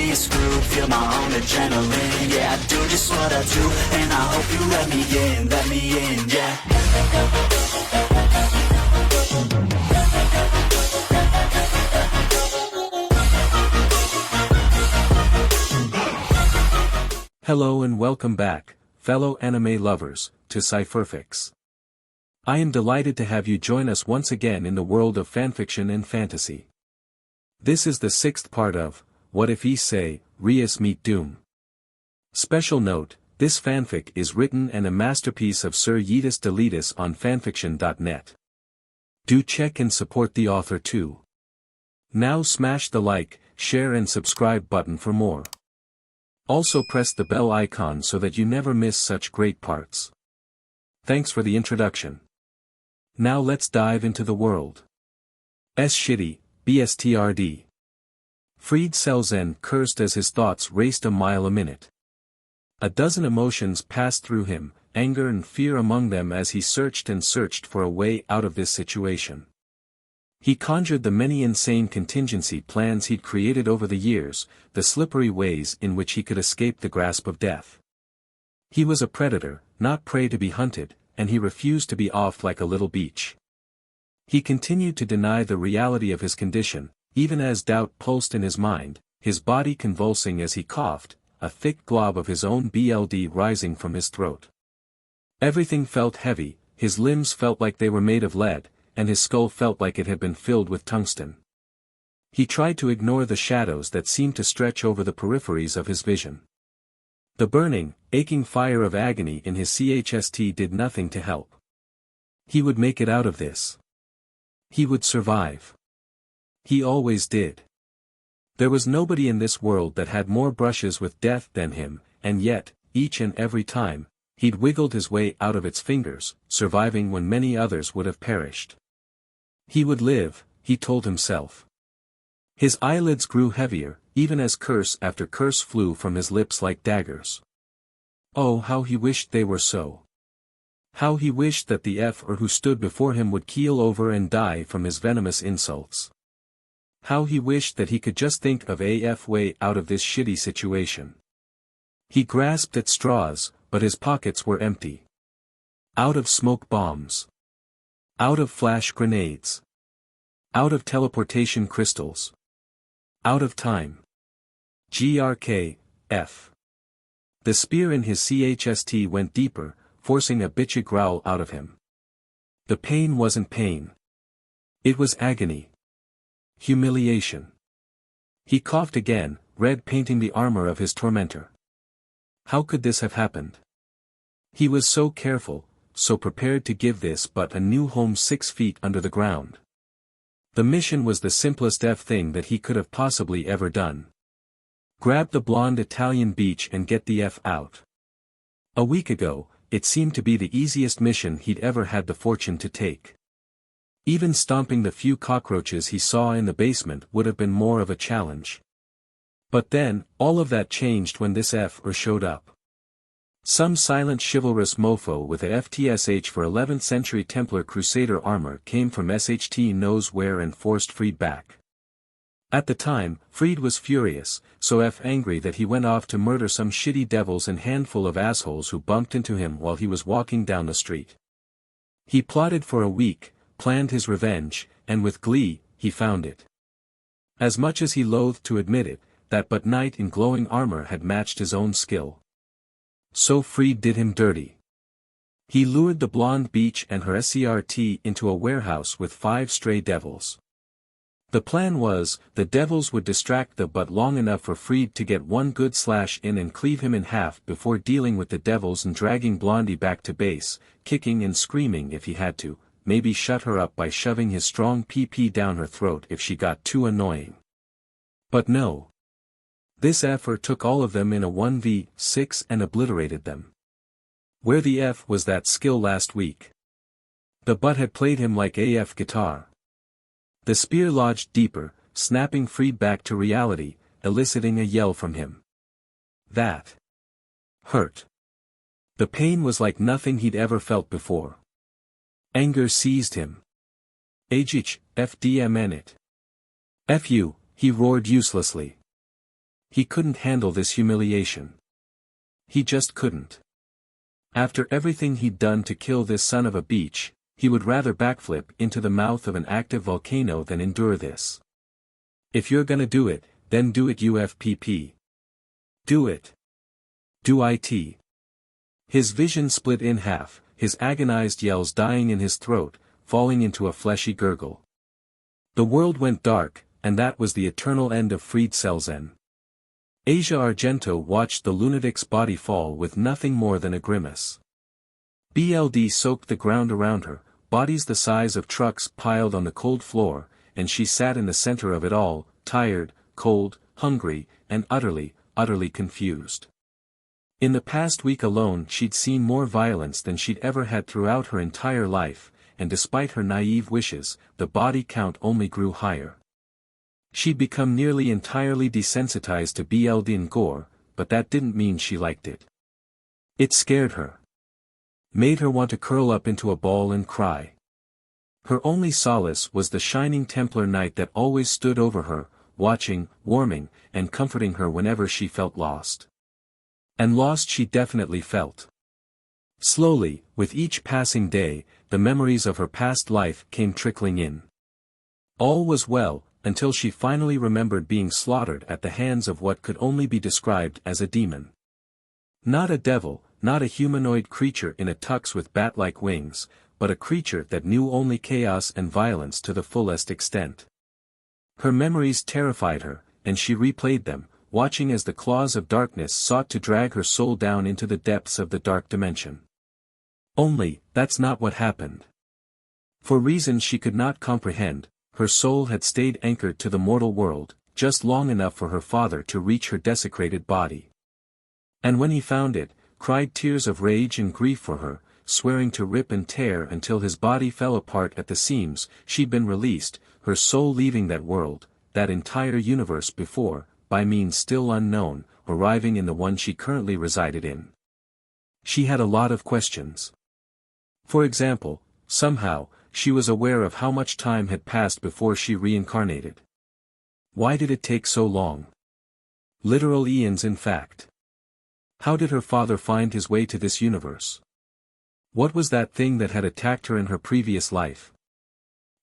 be screwed, feel my own adrenaline. Yeah, I do just what I do, and I hope you let me in, yeah. Hello and welcome back, fellow anime lovers, to Cypherfics. I am delighted to have you join us once again in the world of fanfiction and fantasy. This is the 6th part of, What If Issei, Rias Meet Doom. Special note, this fanfic is written and a masterpiece of Sir Yeetus Deletus on FANFICTIONnet. Do check and support the author too. Now smash the like, share and subscribe button for more. Also press the bell icon so that you never miss such great parts. Thanks for the introduction. Now let's dive into the world. Shitty, BSTRD. Fried Selzen cursed as his thoughts raced a mile a minute. A dozen emotions passed through him, anger and fear among them as he searched and searched for a way out of this situation. He conjured the many insane contingency plans he'd created over the years, the slippery ways in which he could escape the grasp of death. He was a predator, not prey to be hunted, and he refused to be off like a little beach. He continued to deny the reality of his condition, even as doubt pulsed in his mind, his body convulsing as he coughed, a thick glob of his own blood rising from his throat. Everything felt heavy, his limbs felt like they were made of lead, and his skull felt like it had been filled with tungsten. He tried to ignore the shadows that seemed to stretch over the peripheries of his vision. The burning, aching fire of agony in his chest did nothing to help. He would make it out of this. He would survive. He always did. There was nobody in this world that had more brushes with death than him, and yet, each and every time, he'd wiggled his way out of its fingers, surviving when many others would have perished. He would live, he told himself. His eyelids grew heavier, even as curse after curse flew from his lips like daggers. Oh, how he wished they were so. How he wished that the who stood before him would keel over and die from his venomous insults. How he wished that he could just think of a way out of this shitty situation. He grasped at straws, but his pockets were empty. Out of smoke bombs. Out of flash grenades. Out of teleportation crystals. Out of time. GRK, F. The spear in his chest went deeper, forcing a bitchy growl out of him. The pain wasn't pain. It was agony. Humiliation. He coughed again, red painting the armor of his tormentor. How could this have happened? He was so careful, so prepared to give this but a new home 6 feet under the ground. The mission was the simplest thing that he could have possibly ever done. Grab the blonde Italian beach and get the out. A week ago, it seemed to be the easiest mission he'd ever had the fortune to take. Even stomping the few cockroaches he saw in the basement would have been more of a challenge. But then, all of that changed when this showed up. Some silent chivalrous mofo with a FTSH for 11th century Templar Crusader armor came from SHT knows where and forced Fried back. At the time, Fried was furious, so angry that he went off to murder some shitty devils and handful of assholes who bumped into him while he was walking down the street. He plotted for a week, planned his revenge, and with glee, he found it. As much as he loathed to admit it, that but knight in glowing armor had matched his own skill. So Fried did him dirty. He lured the blonde beach and her SCRT into a warehouse with 5 stray devils. The plan was, the devils would distract the butt long enough for Fried to get one good slash in and cleave him in half before dealing with the devils and dragging Blondie back to base, kicking and screaming if he had to, maybe shut her up by shoving his strong PP down her throat if she got too annoying. But no. This took all of them in a 1v6 and obliterated them. Where the was that skill last week? The butt had played him like AF guitar. The spear lodged deeper, snapping Fried back to reality, eliciting a yell from him. That hurt. The pain was like nothing he'd ever felt before. Anger seized him. FDMN it. Fu, he roared uselessly. He couldn't handle this humiliation. He just couldn't. After everything he'd done to kill this son of a bitch, he would rather backflip into the mouth of an active volcano than endure this. If you're gonna do it, then do it UFPP. Do it. Do it. His vision split in half, his agonized yells dying in his throat, falling into a fleshy gurgle. The world went dark, and that was the eternal end of Fried Selzen. Asia Argento watched the lunatic's body fall with nothing more than a grimace. BLD soaked the ground around her, bodies the size of trucks piled on the cold floor, and she sat in the center of it all, tired, cold, hungry, and utterly confused. In the past week alone she'd seen more violence than she'd ever had throughout her entire life, and despite her naive wishes, the body count only grew higher. She'd become nearly entirely desensitized to BLD and gore, but that didn't mean she liked it. It scared her. Made her want to curl up into a ball and cry. Her only solace was the shining Templar knight that always stood over her, watching, warming, and comforting her whenever she felt lost. And lost she definitely felt. Slowly, with each passing day, the memories of her past life came trickling in. All was well, until she finally remembered being slaughtered at the hands of what could only be described as a demon. Not a devil, not a humanoid creature in a tux with bat-like wings, but a creature that knew only chaos and violence to the fullest extent. Her memories terrified her, and she replayed them, watching as the claws of darkness sought to drag her soul down into the depths of the dark dimension. Only, that's not what happened. For reasons she could not comprehend, her soul had stayed anchored to the mortal world, just long enough for her father to reach her desecrated body. And when he found it, cried tears of rage and grief for her, swearing to rip and tear until his body fell apart at the seams. She'd been released, her soul leaving that world, that entire universe before, by means still unknown, arriving in the one she currently resided in. She had a lot of questions. For example, somehow, she was aware of how much time had passed before she reincarnated. Why did it take so long? Literal eons in fact. How did her father find his way to this universe? What was that thing that had attacked her in her previous life?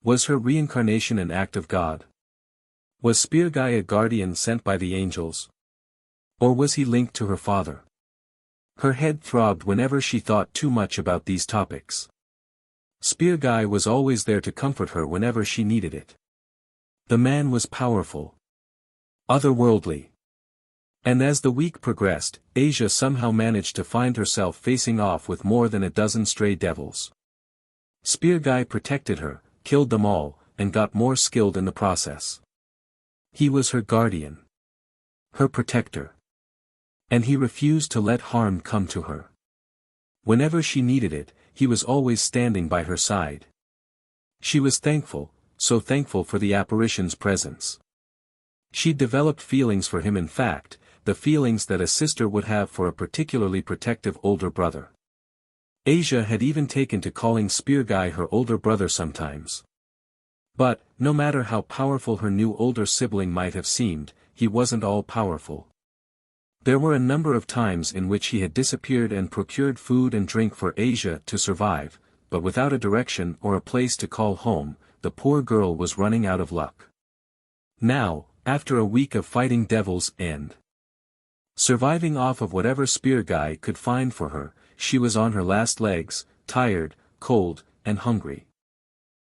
Was her reincarnation an act of God? Was Spearguy a guardian sent by the angels? Or was he linked to her father? Her head throbbed whenever she thought too much about these topics. Spearguy was always there to comfort her whenever she needed it. The man was powerful. Otherworldly. And as the week progressed, Asia somehow managed to find herself facing off with more than a dozen stray devils. Spearguy protected her, killed them all, and got more skilled in the process. He was her guardian. Her protector. And he refused to let harm come to her. Whenever she needed it, he was always standing by her side. She was thankful, so thankful for the apparition's presence. She'd developed feelings for him, in fact, the feelings that a sister would have for a particularly protective older brother. Asia had even taken to calling Spearguy her older brother sometimes. But, no matter how powerful her new older sibling might have seemed, he wasn't all powerful. There were a number of times in which he had disappeared and procured food and drink for Asia to survive, but without a direction or a place to call home, the poor girl was running out of luck. Now, after a week of fighting devils and surviving off of whatever Spearguy could find for her, she was on her last legs, tired, cold, and hungry.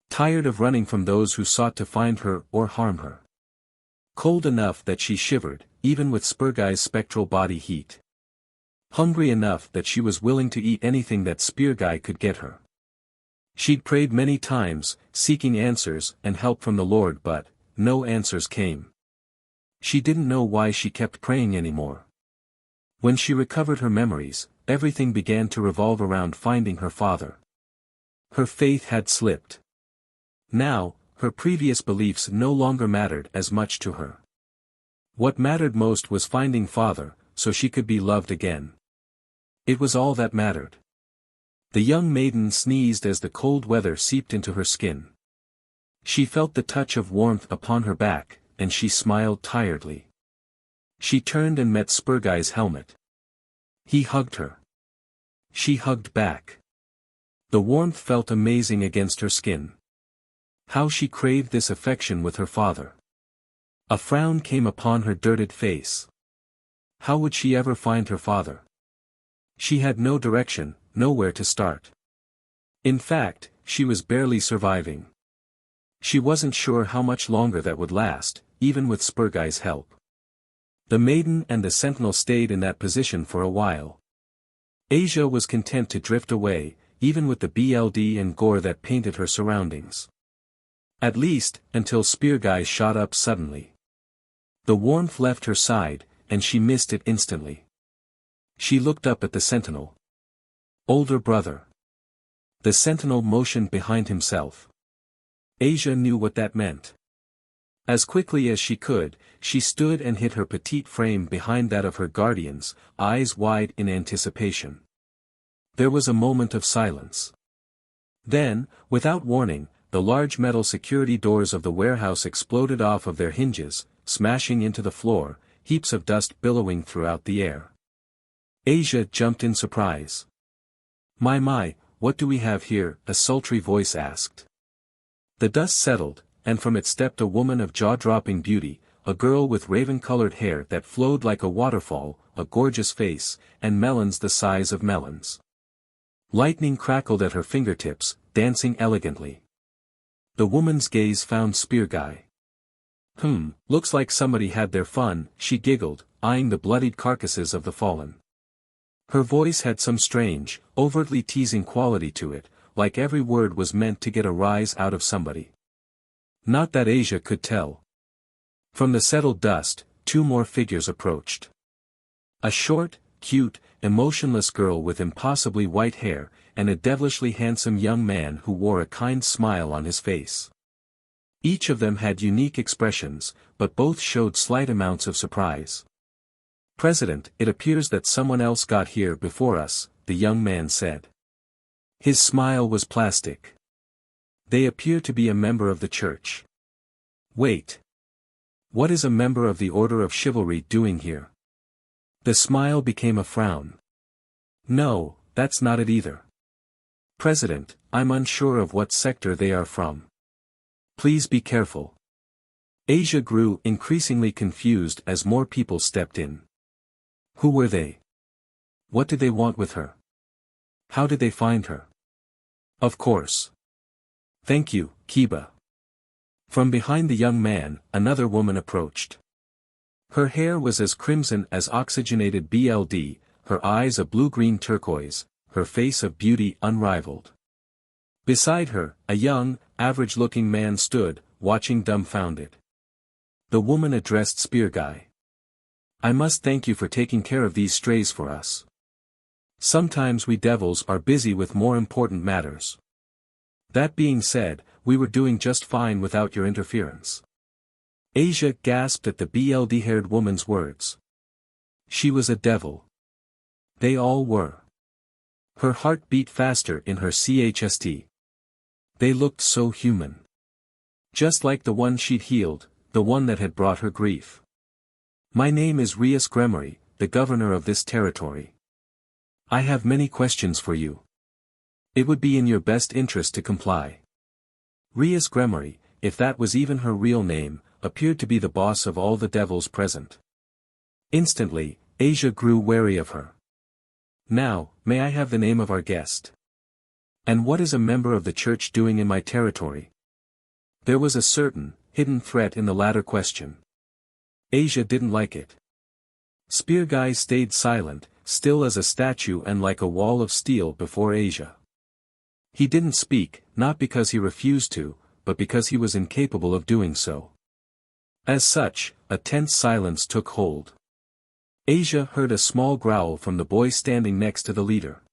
Tired of running from those who sought to find her or harm her. Cold enough that she shivered, even with Spearguy's spectral body heat. Hungry enough that she was willing to eat anything that Spearguy could get her. She'd prayed many times, seeking answers and help from the Lord, but no answers came. She didn't know why she kept praying anymore. When she recovered her memories, everything began to revolve around finding her father. Her faith had slipped. Now, her previous beliefs no longer mattered as much to her. What mattered most was finding father, so she could be loved again. It was all that mattered. The young maiden sneezed as the cold weather seeped into her skin. She felt the touch of warmth upon her back, and she smiled tiredly. She turned and met Spurguy's helmet. He hugged her. She hugged back. The warmth felt amazing against her skin. How she craved this affection with her father. A frown came upon her dirted face. How would she ever find her father? She had no direction, nowhere to start. In fact, she was barely surviving. She wasn't sure how much longer that would last, even with Spurguy's help. The maiden and the sentinel stayed in that position for a while. Asia was content to drift away, even with the blood and gore that painted her surroundings. At least, until Spurguy shot up suddenly. The warmth left her side, and she missed it instantly. She looked up at the sentinel. Older brother. The sentinel motioned behind himself. Asia knew what that meant. As quickly as she could, she stood and hid her petite frame behind that of her guardians, eyes wide in anticipation. There was a moment of silence. Then, without warning, the large metal security doors of the warehouse exploded off of their hinges, smashing into the floor, heaps of dust billowing throughout the air. Asia jumped in surprise. My, what do we have here?" a sultry voice asked. The dust settled, and from it stepped a woman of jaw-dropping beauty, a girl with raven-colored hair that flowed like a waterfall, a gorgeous face, and melons the size of melons. Lightning crackled at her fingertips, dancing elegantly. The woman's gaze found Spurguy. Looks like somebody had their fun," she giggled, eyeing the bloodied carcasses of the fallen. Her voice had some strange, overtly teasing quality to it, like every word was meant to get a rise out of somebody. Not that Asia could tell. From the settled dust, two more figures approached. A short, cute, emotionless girl with impossibly white hair, and a devilishly handsome young man who wore a kind smile on his face. Each of them had unique expressions, but both showed slight amounts of surprise. "President, it appears that someone else got here before us," the young man said. His smile was plastic. "They appear to be a member of the church." "Wait. What is a member of the Order of Chivalry doing here?" The smile became a frown. "No, that's not it either. President, I'm unsure of what sector they are from. Please be careful." Asia grew increasingly confused as more people stepped in. Who were they? What did they want with her? How did they find her? Of course. "Thank you, Kiba." From behind the young man, another woman approached. Her hair was as crimson as oxygenated blood, her eyes a blue-green turquoise, her face of beauty unrivaled. Beside her, a young, average-looking man stood, watching dumbfounded. The woman addressed Spurguy. "I must thank you for taking care of these strays for us. Sometimes we devils are busy with more important matters. That being said, we were doing just fine without your interference." Asia gasped at the blood-haired woman's words. She was a devil. They all were. Her heart beat faster in her chest. They looked so human. Just like the one she'd healed, the one that had brought her grief. "My name is Rias, the governor of this territory. I have many questions for you. It would be in your best interest to comply." Rias, if that was even her real name, appeared to be the boss of all the devils present. Instantly, Asia grew wary of her. "Now, may I have the name of our guest? And what is a member of the church doing in my territory?" There was a certain, hidden threat in the latter question. Asia didn't like it. Spurguy stayed silent, still as a statue and like a wall of steel before Asia. He didn't speak, not because he refused to, but because he was incapable of doing so. As such, a tense silence took hold. Asia heard a small growl from the boy standing next to the leader.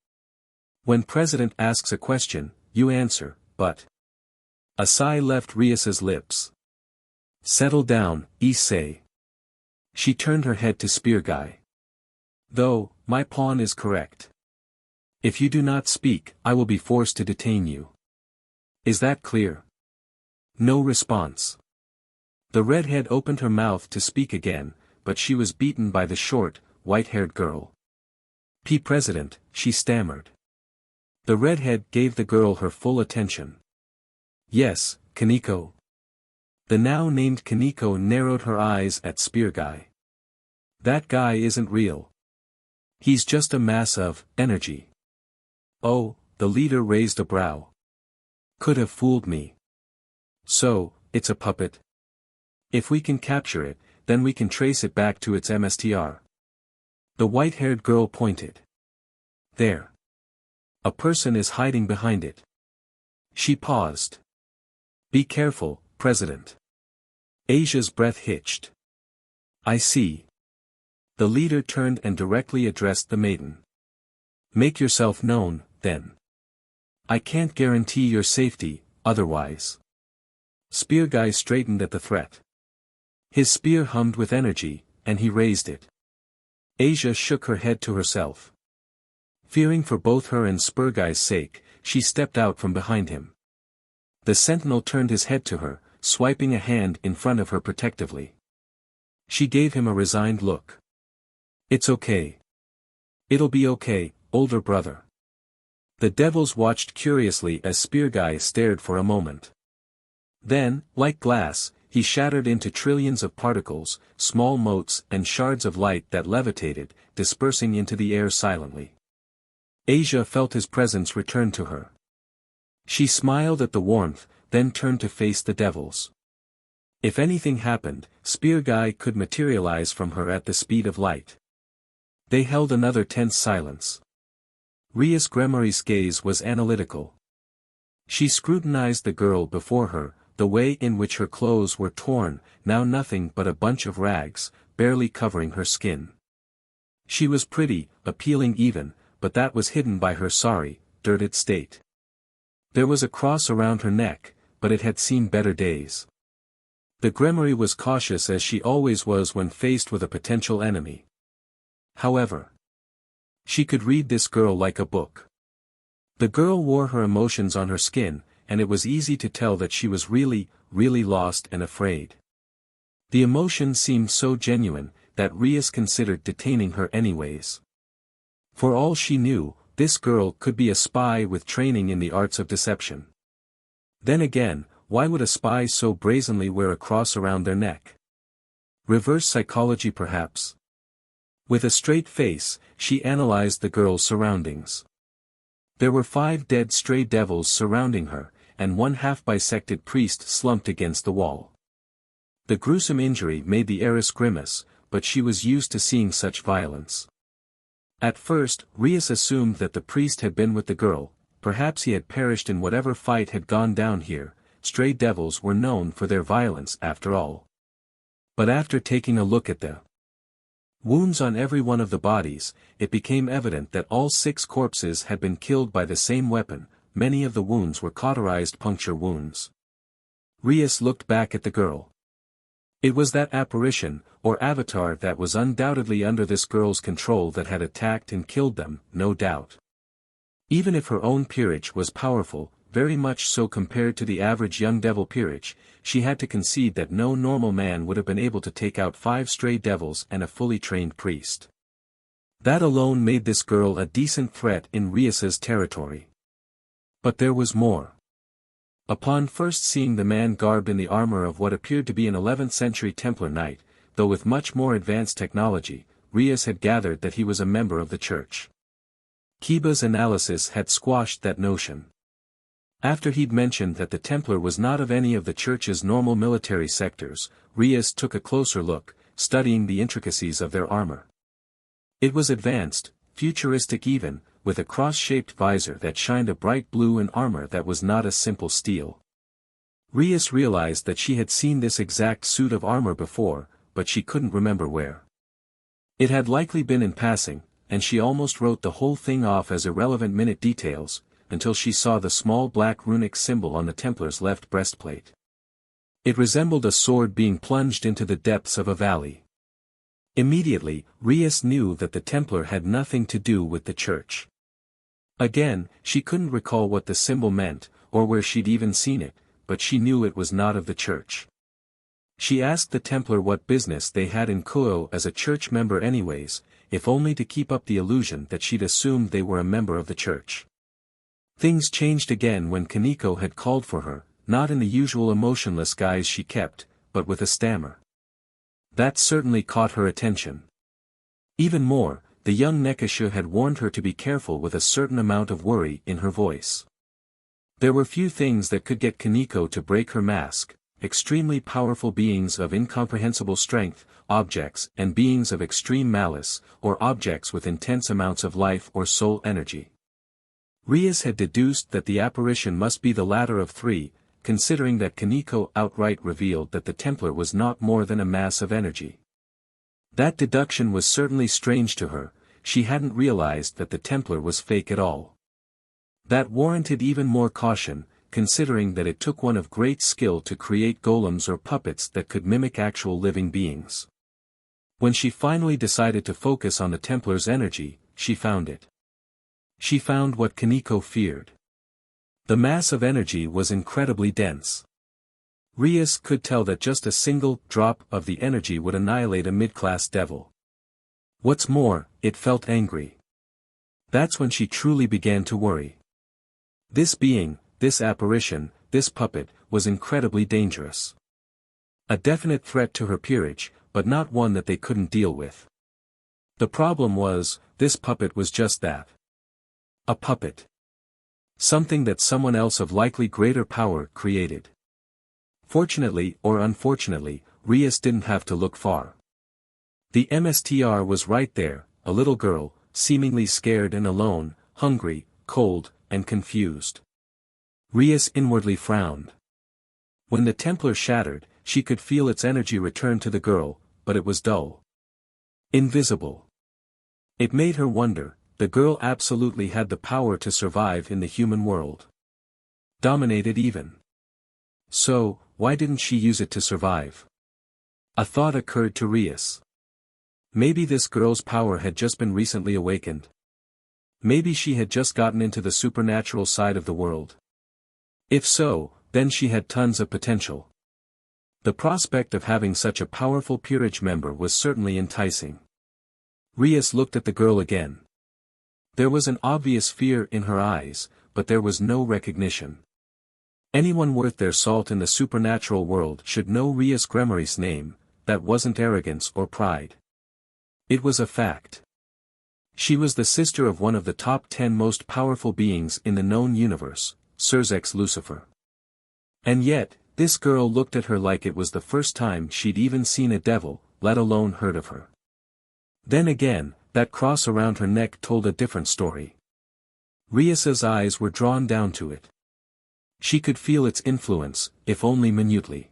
When President asks a question, you answer, but... A sigh left Rias's lips. "Settle down, Issei." She turned her head to Spurguy. "Though, my pawn is correct. If you do not speak, I will be forced to detain you. Is that clear?" No response. The redhead opened her mouth to speak again, but she was beaten by the short, white-haired girl. President, she stammered. The redhead gave the girl her full attention. Yes, Kaneko. The now named Kaneko narrowed her eyes at Spear Guy. That guy isn't real. He's just a mass of energy. Oh, the leader raised a brow. Could have fooled me. So, it's a puppet? If we can capture it, then we can trace it back to its MSTR. The white-haired girl pointed. There. A person is hiding behind it. She paused. Be careful, President. Asia's breath hitched. I see. The leader turned and directly addressed the maiden. Make yourself known, then. I can't guarantee your safety, otherwise. Spear Guy straightened at the threat. His spear hummed with energy, and he raised it. Asia shook her head to herself. Fearing for both her and Spear Guy's sake, she stepped out from behind him. The sentinel turned his head to her, swiping a hand in front of her protectively. She gave him a resigned look. It's okay. It'll be okay, older brother. The devils watched curiously as Spear Guy stared for a moment. Then, like glass, he shattered into trillions of particles, small motes and shards of light that levitated, dispersing into the air silently. Asia felt his presence return to her. She smiled at the warmth, then turned to face the devils. If anything happened, Spear Guy could materialize from her at the speed of light. They held another tense silence. Rias Gremory's gaze was analytical. She scrutinized the girl before her, the way in which her clothes were torn, now nothing but a bunch of rags, barely covering her skin. She was pretty, appealing even, but that was hidden by her sorry, dirted state. There was a cross around her neck, but it had seen better days. The Gremory was cautious as she always was when faced with a potential enemy. However, she could read this girl like a book. The girl wore her emotions on her skin, and it was easy to tell that she was really, really lost and afraid. The emotion seemed so genuine, that Rias considered detaining her anyways. For all she knew, this girl could be a spy with training in the arts of deception. Then again, why would a spy so brazenly wear a cross around their neck? Reverse psychology perhaps? With a straight face, she analyzed the girl's surroundings. There were 5 dead stray devils surrounding her, and one half-bisected priest slumped against the wall. The gruesome injury made the heiress grimace, but she was used to seeing such violence. At first, Rias assumed that the priest had been with the girl, perhaps he had perished in whatever fight had gone down here. Stray devils were known for their violence after all. But after taking a look at the wounds on every one of the bodies, it became evident that all 6 corpses had been killed by the same weapon. Many of the wounds were cauterized puncture wounds. Rias looked back at the girl. It was that apparition, or avatar that was undoubtedly under this girl's control that had attacked and killed them, no doubt. Even if her own peerage was powerful, very much so compared to the average young devil peerage, she had to concede that no normal man would have been able to take out 5 stray devils and a fully trained priest. That alone made this girl a decent threat in Rias's territory. But there was more. Upon first seeing the man garbed in the armor of what appeared to be an 11th century Templar knight, though with much more advanced technology, Rias had gathered that he was a member of the church. Kiba's analysis had squashed that notion. After he'd mentioned that the Templar was not of any of the church's normal military sectors, Rias took a closer look, studying the intricacies of their armor. It was advanced, futuristic even, with a cross-shaped visor that shined a bright blue and armor that was not a simple steel. Rias realized that she had seen this exact suit of armor before, but she couldn't remember where. It had likely been in passing, and she almost wrote the whole thing off as irrelevant minute details, until she saw the small black runic symbol on the Templar's left breastplate. It resembled a sword being plunged into the depths of a valley. Immediately, Rias knew that the Templar had nothing to do with the church. Again, she couldn't recall what the symbol meant, or where she'd even seen it, but she knew it was not of the church. She asked the Templar what business they had in Kuo as a church member anyways, if only to keep up the illusion that she'd assumed they were a member of the church. Things changed again when Kaneko had called for her, not in the usual emotionless guise she kept, but with a stammer. That certainly caught her attention. Even more, the young Nekasha had warned her to be careful with a certain amount of worry in her voice. There were few things that could get Kaneko to break her mask: extremely powerful beings of incomprehensible strength, objects and beings of extreme malice, or objects with intense amounts of life or soul energy. Rias had deduced that the apparition must be the latter of three, considering that Kaneko outright revealed that the Templar was not more than a mass of energy. That deduction was certainly strange to her. She hadn't realized that the Templar was fake at all. That warranted even more caution, considering that it took one of great skill to create golems or puppets that could mimic actual living beings. When she finally decided to focus on the Templar's energy, she found it. She found what Kaneko feared. The mass of energy was incredibly dense. Rias could tell that just a single drop of the energy would annihilate a mid-class devil. What's more, it felt angry. That's when she truly began to worry. This being, this apparition, this puppet, was incredibly dangerous. A definite threat to her peerage, but not one that they couldn't deal with. The problem was, this puppet was just that. A puppet. Something that someone else of likely greater power created. Fortunately or unfortunately, Rias didn't have to look far. The MSTR was right there, a little girl, seemingly scared and alone, hungry, cold, and confused. Rias inwardly frowned. When the Templar shattered, she could feel its energy return to the girl, but it was dull. Invisible. It made her wonder. The girl absolutely had the power to survive in the human world. Dominated even. So, why didn't she use it to survive? A thought occurred to Rias. Maybe this girl's power had just been recently awakened. Maybe she had just gotten into the supernatural side of the world. If so, then she had tons of potential. The prospect of having such a powerful peerage member was certainly enticing. Rias looked at the girl again. There was an obvious fear in her eyes, but there was no recognition. Anyone worth their salt in the supernatural world should know Rias Gremmary's name. That wasn't arrogance or pride. It was a fact. She was the sister of one of the top 10 most powerful beings in the known universe, Surzex Lucifer. And yet, this girl looked at her like it was the first time she'd even seen a devil, let alone heard of her. Then again, that cross around her neck told a different story. Rias's eyes were drawn down to it. She could feel its influence, if only minutely.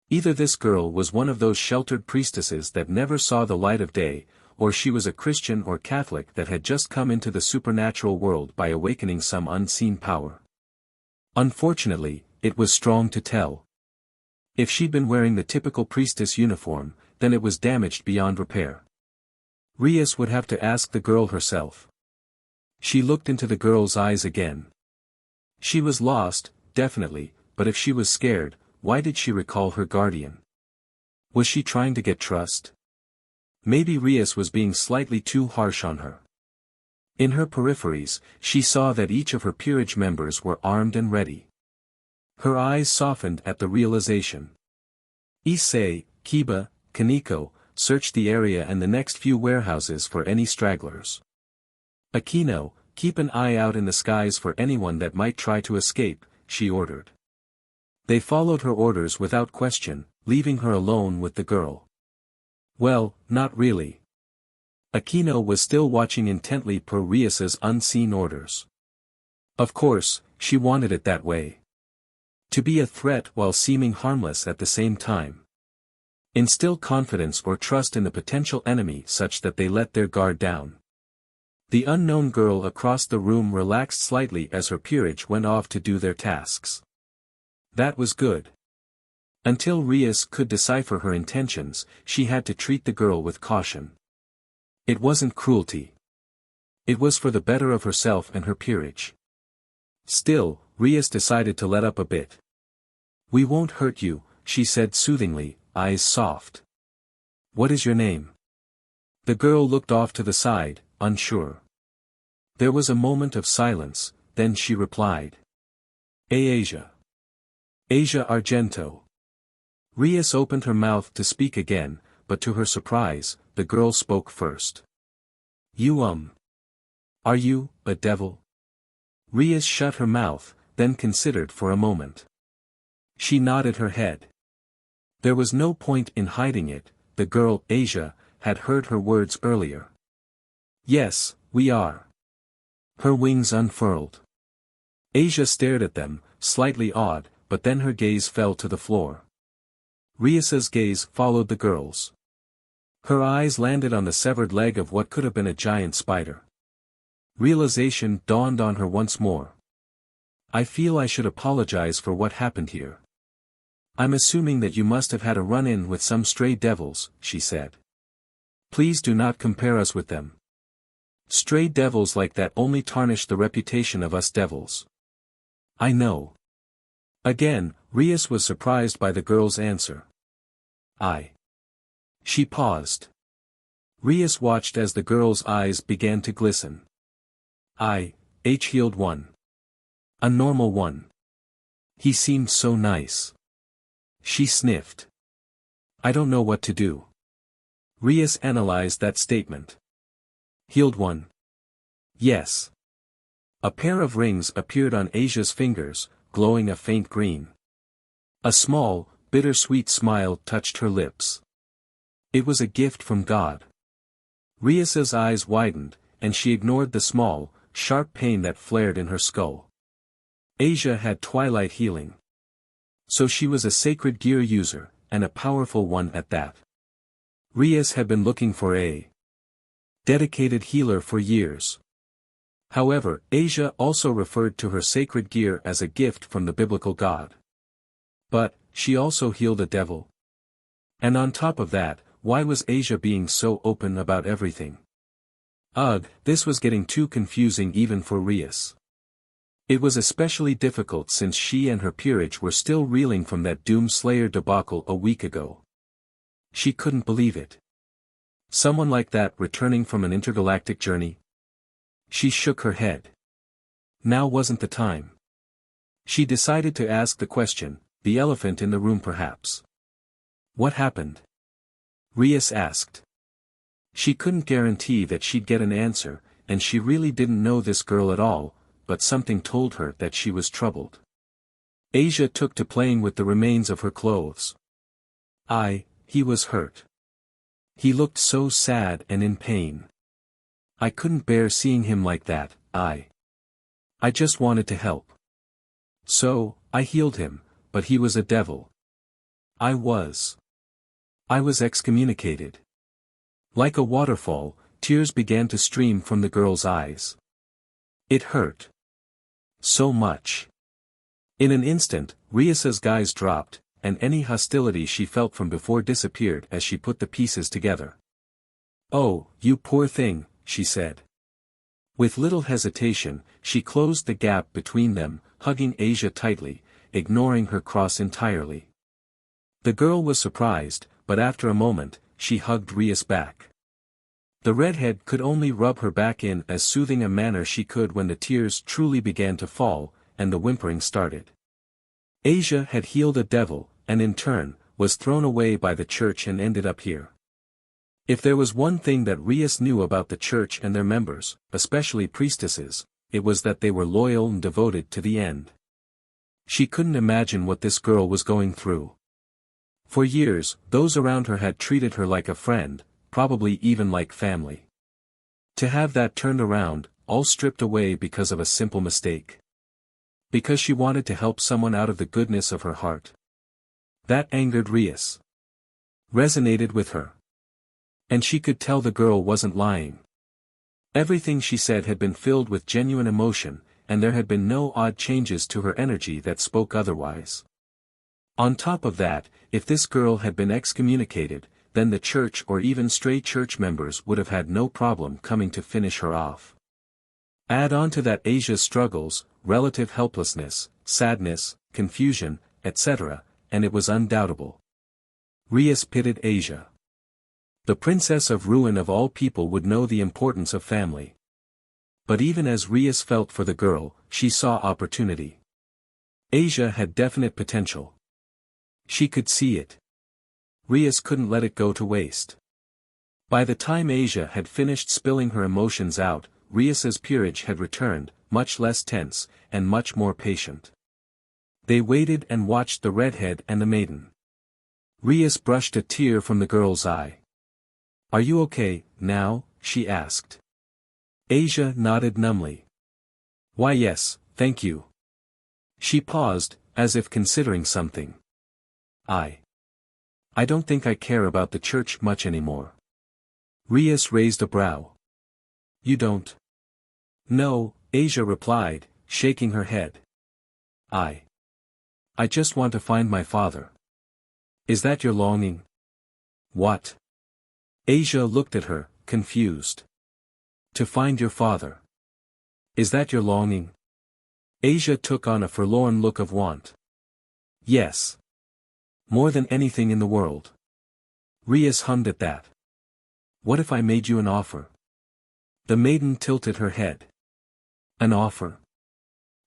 Either this girl was one of those sheltered priestesses that never saw the light of day, or she was a Christian or Catholic that had just come into the supernatural world by awakening some unseen power. Unfortunately, it was strong to tell. If she'd been wearing the typical priestess uniform, then it was damaged beyond repair. Rias would have to ask the girl herself. She looked into the girl's eyes again. She was lost, definitely, but if she was scared, why did she recall her guardian? Was she trying to get trust? Maybe Rias was being slightly too harsh on her. In her peripheries, she saw that each of her peerage members were armed and ready. Her eyes softened at the realization. Issei, Kiba, Kaneko, search the area and the next few warehouses for any stragglers. Akino, keep an eye out in the skies for anyone that might try to escape, she ordered. They followed her orders without question, leaving her alone with the girl. Well, not really. Akino was still watching intently per Rias's unseen orders. Of course, she wanted it that way. To be a threat while seeming harmless at the same time. Instill confidence or trust in the potential enemy such that they let their guard down. The unknown girl across the room relaxed slightly as her peerage went off to do their tasks. That was good. Until Rias could decipher her intentions, she had to treat the girl with caution. It wasn't cruelty. It was for the better of herself and her peerage. Still, Rias decided to let up a bit. We won't hurt you, she said soothingly, eyes soft. What is your name? The girl looked off to the side, unsure. There was a moment of silence, then she replied. Asia. Asia Argento. Rias opened her mouth to speak again, but to her surprise, the girl spoke first. You Are you, a devil? Rias shut her mouth, then considered for a moment. She nodded her head. There was no point in hiding it, the girl, Asia, had heard her words earlier. Yes, we are. Her wings unfurled. Asia stared at them, slightly awed, but then her gaze fell to the floor. Rias's gaze followed the girl's. Her eyes landed on the severed leg of what could have been a giant spider. Realization dawned on her once more. I feel I should apologize for what happened here. I'm assuming that you must have had a run-in with some stray devils, she said. Please do not compare us with them. Stray devils like that only tarnish the reputation of us devils. I know. Again, Rias was surprised by the girl's answer. She paused. Rias watched as the girl's eyes began to glisten. Healed one. A normal one. He seemed so nice. She sniffed. I don't know what to do. Rias analyzed that statement. Healed one. Yes. A pair of rings appeared on Asia's fingers, glowing a faint green. A small, bittersweet smile touched her lips. It was a gift from God. Rias's eyes widened, and she ignored the small, sharp pain that flared in her skull. Asia had twilight healing. So she was a sacred gear user, and a powerful one at that. Rias had been looking for a dedicated healer for years. However, Asia also referred to her sacred gear as a gift from the biblical God. But, she also healed a devil. And on top of that, why was Asia being so open about everything? Ugh, this was getting too confusing even for Rias. It was especially difficult since she and her peerage were still reeling from that doomslayer debacle a week ago. She couldn't believe it. Someone like that returning from an intergalactic journey? She shook her head. Now wasn't the time. She decided to ask the question, the elephant in the room perhaps. What happened? Rias asked. She couldn't guarantee that she'd get an answer, and she really didn't know this girl at all, but something told her that she was troubled. Asia took to playing with the remains of her clothes. He was hurt. He looked so sad and in pain. I couldn't bear seeing him like that. I just wanted to help. So, I healed him, but he was a devil. I was excommunicated. Like a waterfall, tears began to stream from the girl's eyes. It hurt. So much. In an instant, Rias's gaze dropped, and any hostility she felt from before disappeared as she put the pieces together. Oh, you poor thing, she said. With little hesitation, she closed the gap between them, hugging Asia tightly, ignoring her cross entirely. The girl was surprised, but after a moment, she hugged Rias back. The redhead could only rub her back in as soothing a manner she could when the tears truly began to fall, and the whimpering started. Asia had healed a devil, and in turn, was thrown away by the church and ended up here. If there was one thing that Rias knew about the church and their members, especially priestesses, it was that they were loyal and devoted to the end. She couldn't imagine what this girl was going through. For years, those around her had treated her like a friend, probably even like family. To have that turned around, all stripped away because of a simple mistake. Because she wanted to help someone out of the goodness of her heart. That angered Rias. Resonated with her. And she could tell the girl wasn't lying. Everything she said had been filled with genuine emotion, and there had been no odd changes to her energy that spoke otherwise. On top of that, if this girl had been excommunicated, then the church or even stray church members would have had no problem coming to finish her off. Add on to that Asia's struggles, relative helplessness, sadness, confusion, etc., and it was undoubtable. Rias pitied Asia. The princess of ruin of all people would know the importance of family. But even as Rias felt for the girl, she saw opportunity. Asia had definite potential. She could see it. Rias couldn't let it go to waste. By the time Asia had finished spilling her emotions out, Rias's peerage had returned, much less tense, and much more patient. They waited and watched the redhead and the maiden. Rias brushed a tear from the girl's eye. "Are you okay, now?" she asked. Asia nodded numbly. "Why yes, thank you." She paused, as if considering something. I don't think I care about the church much anymore." Rias raised a brow. "You don't?" "No," Asia replied, shaking her head. I just want to find my father." "Is that your longing?" "What?" Asia looked at her, confused. "To find your father. Is that your longing?" Asia took on a forlorn look of want. "Yes. More than anything in the world." Rias hummed at that. "What if I made you an offer?" The maiden tilted her head. "An offer?"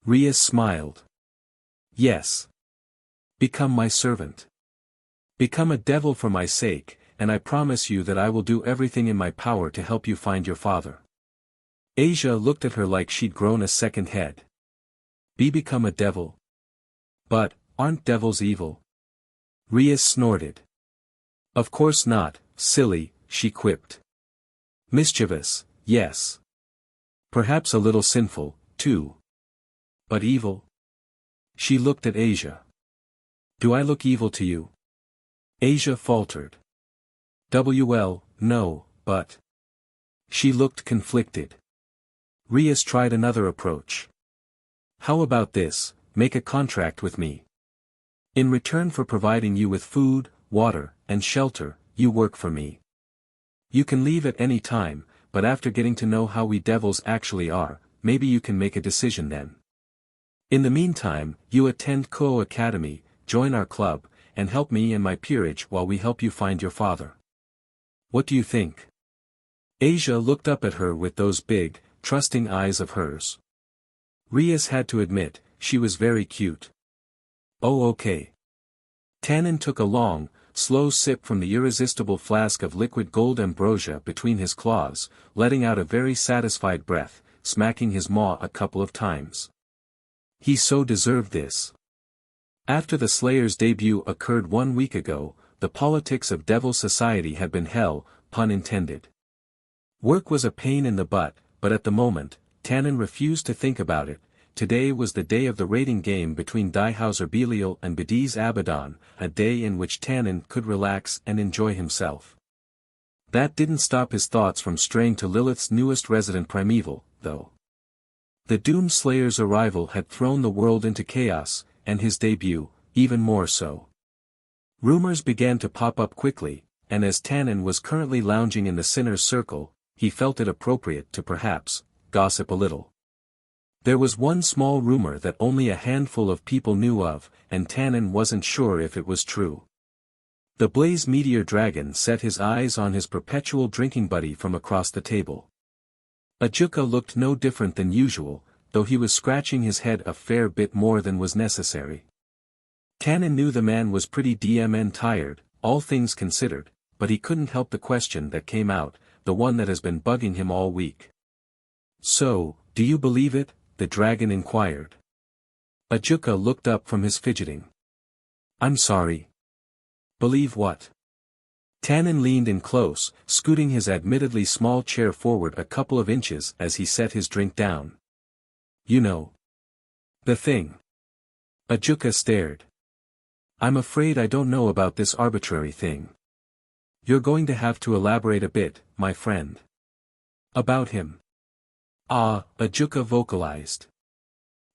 Rias smiled. "Yes. Become my servant. Become a devil for my sake, and I promise you that I will do everything in my power to help you find your father." Asia looked at her like she'd grown a second head. Become a devil? But, aren't devils evil?" Rias snorted. "Of course not, silly," she quipped. "Mischievous, yes. Perhaps a little sinful, too. But evil?" She looked at Asia. "Do I look evil to you?" Asia faltered. "Well, no, but..." She looked conflicted. Rias tried another approach. "How about this, make a contract with me. In return for providing you with food, water, and shelter, you work for me. You can leave at any time, but after getting to know how we devils actually are, maybe you can make a decision then. In the meantime, you attend Ko Academy, join our club, and help me and my peerage while we help you find your father. What do you think?" Asia looked up at her with those big, trusting eyes of hers. Rias had to admit, she was very cute. "Oh okay." Tannen took a long, slow sip from the irresistible flask of liquid gold ambrosia between his claws, letting out a very satisfied breath, smacking his maw a couple of times. He so deserved this. After the Slayer's debut occurred 1 week ago, the politics of Devil Society had been hell, pun intended. Work was a pain in the butt, but at the moment, Tannen refused to think about it. Today was the day of the rating game between Diehauser Belial and Bediz Abaddon, a day in which Tannen could relax and enjoy himself. That didn't stop his thoughts from straying to Lilith's newest resident Primeval, though. The Doomslayer's arrival had thrown the world into chaos, and his debut, even more so. Rumors began to pop up quickly, and as Tannen was currently lounging in the Sinner's Circle, he felt it appropriate to perhaps gossip a little. There was one small rumor that only a handful of people knew of, and Tannen wasn't sure if it was true. The Blaze Meteor Dragon set his eyes on his perpetual drinking buddy from across the table. Ajuka looked no different than usual, though he was scratching his head a fair bit more than was necessary. Tannen knew the man was pretty DMN tired, all things considered, but he couldn't help the question that came out, the one that has been bugging him all week. "So, do you believe it?" the dragon inquired. Ajuka looked up from his fidgeting. "I'm sorry." "Believe what?" Tannen leaned in close, scooting his admittedly small chair forward a couple of inches as he set his drink down. "You know. The thing." Ajuka stared. "I'm afraid I don't know about this arbitrary thing." "You're going to have to elaborate a bit, my friend." "About him." Ajuka vocalized.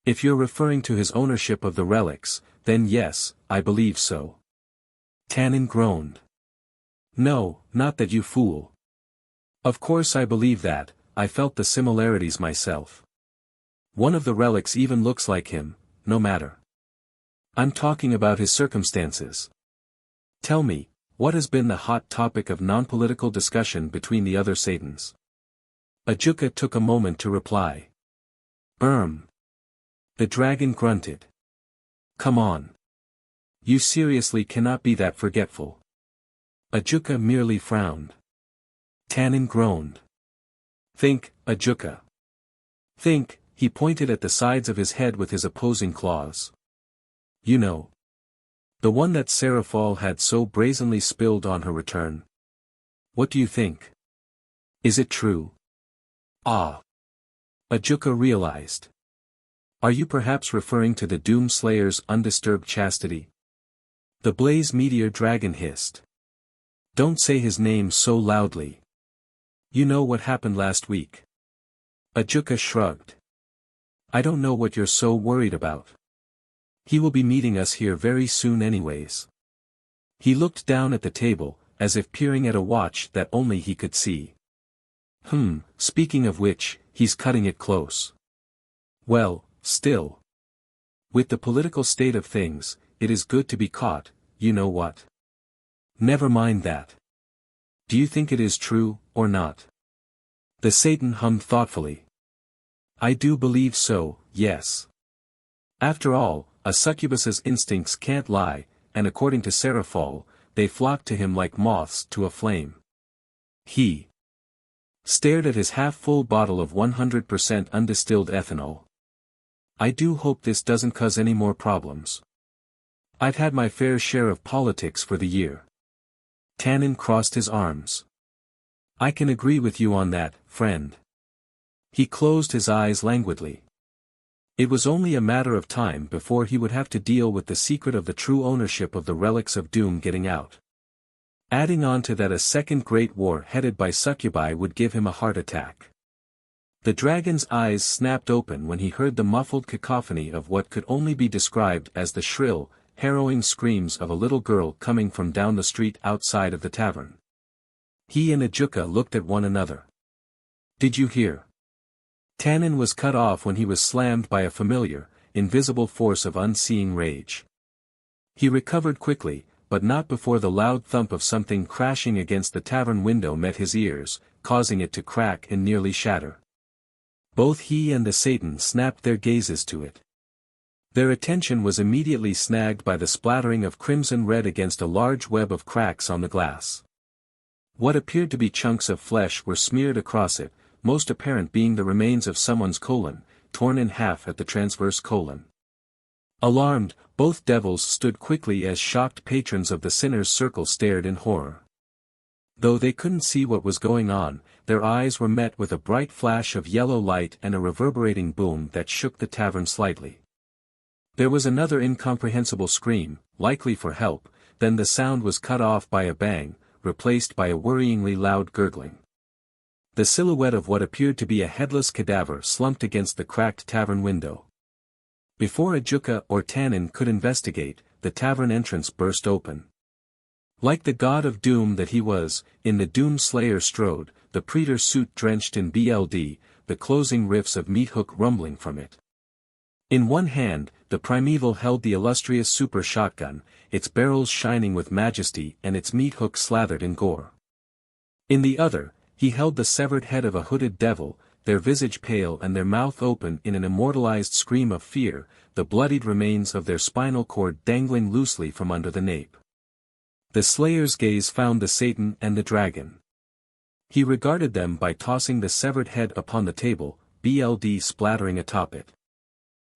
"If you're referring to his ownership of the relics, then yes, I believe so." Tannen groaned. "No, not that you fool. Of course I believe that, I felt the similarities myself. One of the relics even looks like him, no matter." I'm talking about his circumstances. Tell me, what has been the hot topic of non-political discussion between the other Satans? Ajuka took a moment to reply. The dragon grunted. Come on. You seriously cannot be that forgetful. Ajuka merely frowned. Tannen groaned. Think, Ajuka. Think, he pointed at the sides of his head with his opposing claws. You know. The one that Seraphol had so brazenly spilled on her return. What do you think? Is it true? Ah. Ajuka realized. Are you perhaps referring to the Doomslayer's undisturbed chastity? The blaze meteor dragon hissed. Don't say his name so loudly. You know what happened last week. Ajuka shrugged. I don't know what you're so worried about. He will be meeting us here very soon anyways. He looked down at the table, as if peering at a watch that only he could see. Speaking of which, he's cutting it close. Well, still. With the political state of things, it is good to be caught, you know what? Never mind that. Do you think it is true, or not? The Satan hummed thoughtfully. I do believe so, yes. After all, a succubus's instincts can't lie, and according to Seraphol, they flock to him like moths to a flame. He stared at his half-full bottle of 100% undistilled ethanol. I do hope this doesn't cause any more problems. I've had my fair share of politics for the year. Tannen crossed his arms. I can agree with you on that, friend. He closed his eyes languidly. It was only a matter of time before he would have to deal with the secret of the true ownership of the relics of doom getting out. Adding on to that, a second great war headed by succubi would give him a heart attack. The dragon's eyes snapped open when he heard the muffled cacophony of what could only be described as the shrill, harrowing screams of a little girl coming from down the street outside of the tavern. He and Ajuka looked at one another. Did you hear? Tannen was cut off when he was slammed by a familiar, invisible force of unseeing rage. He recovered quickly, but not before the loud thump of something crashing against the tavern window met his ears, causing it to crack and nearly shatter. Both he and the Satan snapped their gazes to it. Their attention was immediately snagged by the splattering of crimson red against a large web of cracks on the glass. What appeared to be chunks of flesh were smeared across it, most apparent being the remains of someone's colon, torn in half at the transverse colon. Alarmed, both devils stood quickly as shocked patrons of the sinner's circle stared in horror. Though they couldn't see what was going on, their eyes were met with a bright flash of yellow light and a reverberating boom that shook the tavern slightly. There was another incomprehensible scream, likely for help, then the sound was cut off by a bang, replaced by a worryingly loud gurgling. The silhouette of what appeared to be a headless cadaver slumped against the cracked tavern window. Before Ajuka or Tannen could investigate, the tavern entrance burst open. Like the god of doom that he was, in the doomslayer strode, the praetor suit drenched in BLD, the closing riffs of meat hook rumbling from it. In one hand, the primeval held the illustrious super shotgun, its barrels shining with majesty and its meat hook slathered in gore. In the other, he held the severed head of a hooded devil, their visage pale and their mouth open in an immortalized scream of fear, the bloodied remains of their spinal cord dangling loosely from under the nape. The slayer's gaze found the Satan and the dragon. He regarded them by tossing the severed head upon the table, BLD splattering atop it.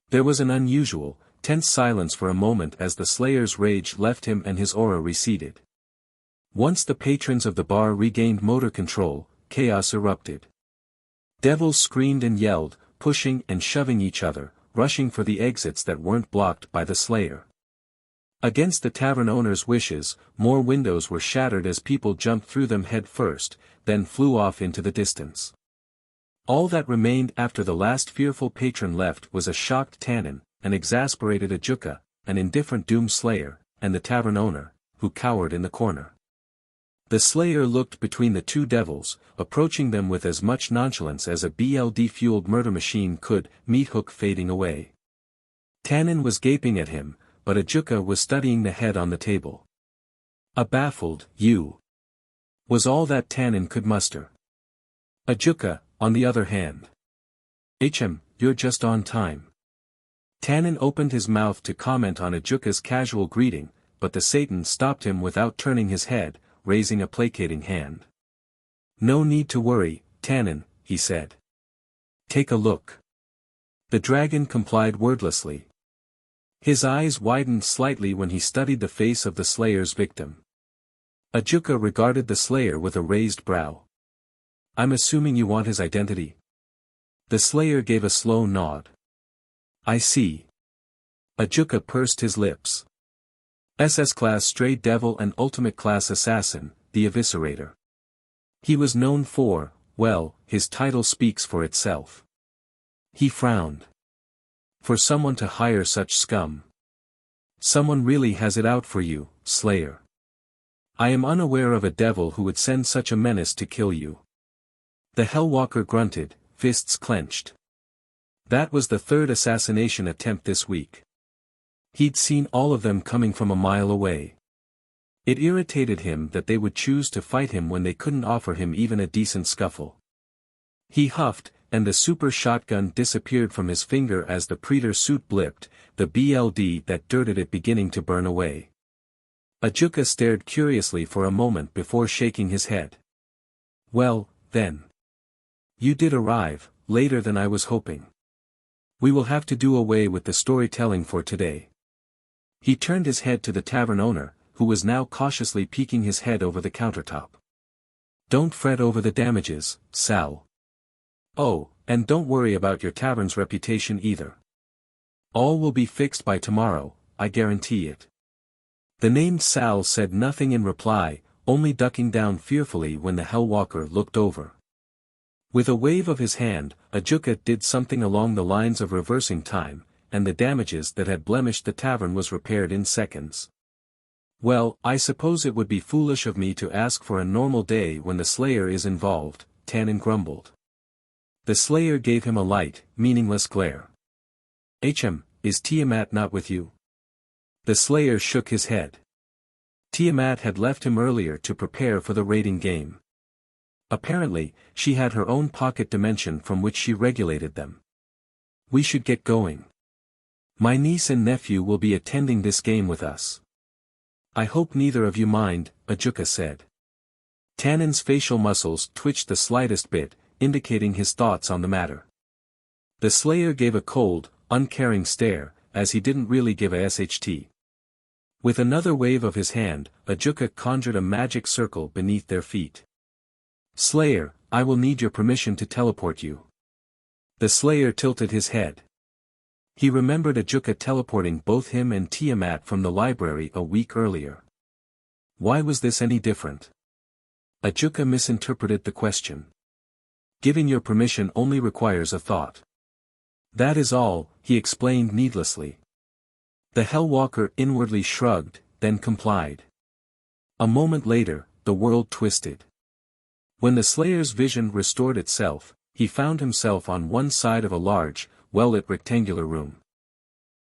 There was an unusual, tense silence for a moment as the slayer's rage left him and his aura receded. Once the patrons of the bar regained motor control, chaos erupted. Devils screamed and yelled, pushing and shoving each other, rushing for the exits that weren't blocked by the slayer. Against the tavern owner's wishes, more windows were shattered as people jumped through them head first, then flew off into the distance. All that remained after the last fearful patron left was a shocked Tannen, an exasperated Ajuka, an indifferent doomslayer, and the tavern owner, who cowered in the corner. The slayer looked between the two devils, approaching them with as much nonchalance as a BLD-fueled murder machine could, meat hook fading away. Tannen was gaping at him, but Ajuka was studying the head on the table. A baffled, "You," was all that Tannen could muster. Ajuka, on the other hand. You're just on time." Tannen opened his mouth to comment on Ajuka's casual greeting, but the Satan stopped him without turning his head, raising a placating hand. "No need to worry, Tannen," he said. "Take a look." The dragon complied wordlessly. His eyes widened slightly when he studied the face of the Slayer's victim. Ajuka regarded the Slayer with a raised brow. "I'm assuming you want his identity?" The Slayer gave a slow nod. "I see." Ajuka pursed his lips. SS Class Stray Devil and Ultimate Class Assassin, the Eviscerator. He was known for, well, his title speaks for itself. He frowned. For someone to hire such scum. Someone really has it out for you, Slayer. I am unaware of a devil who would send such a menace to kill you. The Hellwalker grunted, fists clenched. That was the third assassination attempt this week. He'd seen all of them coming from a mile away. It irritated him that they would choose to fight him when they couldn't offer him even a decent scuffle. He huffed, and the super shotgun disappeared from his finger as the Predator suit blipped, the BLD that dirted it beginning to burn away. Ajuka stared curiously for a moment before shaking his head. "Well, then. You did arrive, later than I was hoping. We will have to do away with the storytelling for today." He turned his head to the tavern owner, who was now cautiously peeking his head over the countertop. "Don't fret over the damages, Sal. Oh, and don't worry about your tavern's reputation either. All will be fixed by tomorrow, I guarantee it." The named Sal said nothing in reply, only ducking down fearfully when the Hellwalker looked over. With a wave of his hand, Ajuka did something along the lines of reversing time, and the damages that had blemished the tavern was repaired in seconds. "Well, I suppose it would be foolish of me to ask for a normal day when the Slayer is involved," Tannen grumbled. The Slayer gave him a light, meaningless glare. Is Tiamat not with you?" The Slayer shook his head. Tiamat had left him earlier to prepare for the raiding game. Apparently, she had her own pocket dimension from which she regulated them. "We should get going. My niece and nephew will be attending this game with us." "I hope neither of you mind," Ajuka said. Tannen's facial muscles twitched the slightest bit, indicating his thoughts on the matter. The Slayer gave a cold, uncaring stare, as he didn't really give a SHT. With another wave of his hand, Ajuka conjured a magic circle beneath their feet. "Slayer, I will need your permission to teleport you." The Slayer tilted his head. He remembered Ajuka teleporting both him and Tiamat from the library a week earlier. Why was this any different? Ajuka misinterpreted the question. "Giving your permission only requires a thought. That is all," he explained needlessly. The Hellwalker inwardly shrugged, then complied. A moment later, the world twisted. When the Slayer's vision restored itself, he found himself on one side of a large, well-lit rectangular room.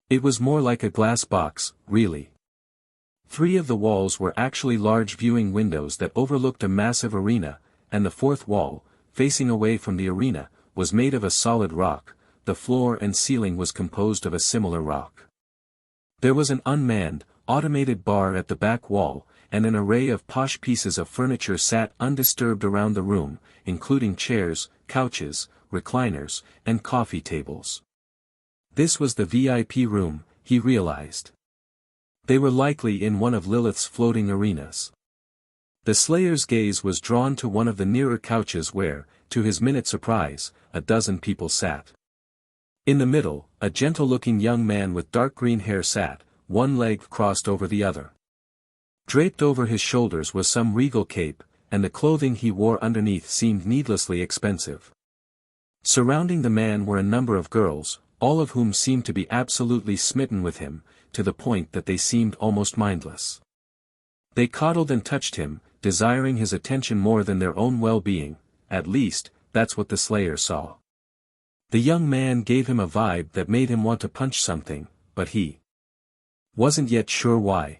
It was more like a glass box, really. 3 of the walls were actually large viewing windows that overlooked a massive arena, and the 4th wall, facing away from the arena, was made of a solid rock. The floor and ceiling was composed of a similar rock. There was an unmanned, automated bar at the back wall, and an array of posh pieces of furniture sat undisturbed around the room, including chairs, couches, recliners, and coffee tables. This was the VIP room, he realized. They were likely in one of Lilith's floating arenas. The Slayer's gaze was drawn to one of the nearer couches where, to his minute surprise, a dozen people sat. In the middle, a gentle-looking young man with dark green hair sat, one leg crossed over the other. Draped over his shoulders was some regal cape, and the clothing he wore underneath seemed needlessly expensive. Surrounding the man were a number of girls, all of whom seemed to be absolutely smitten with him, to the point that they seemed almost mindless. They coddled and touched him, desiring his attention more than their own well-being, at least, that's what the Slayer saw. The young man gave him a vibe that made him want to punch something, but he Wasn't yet sure why.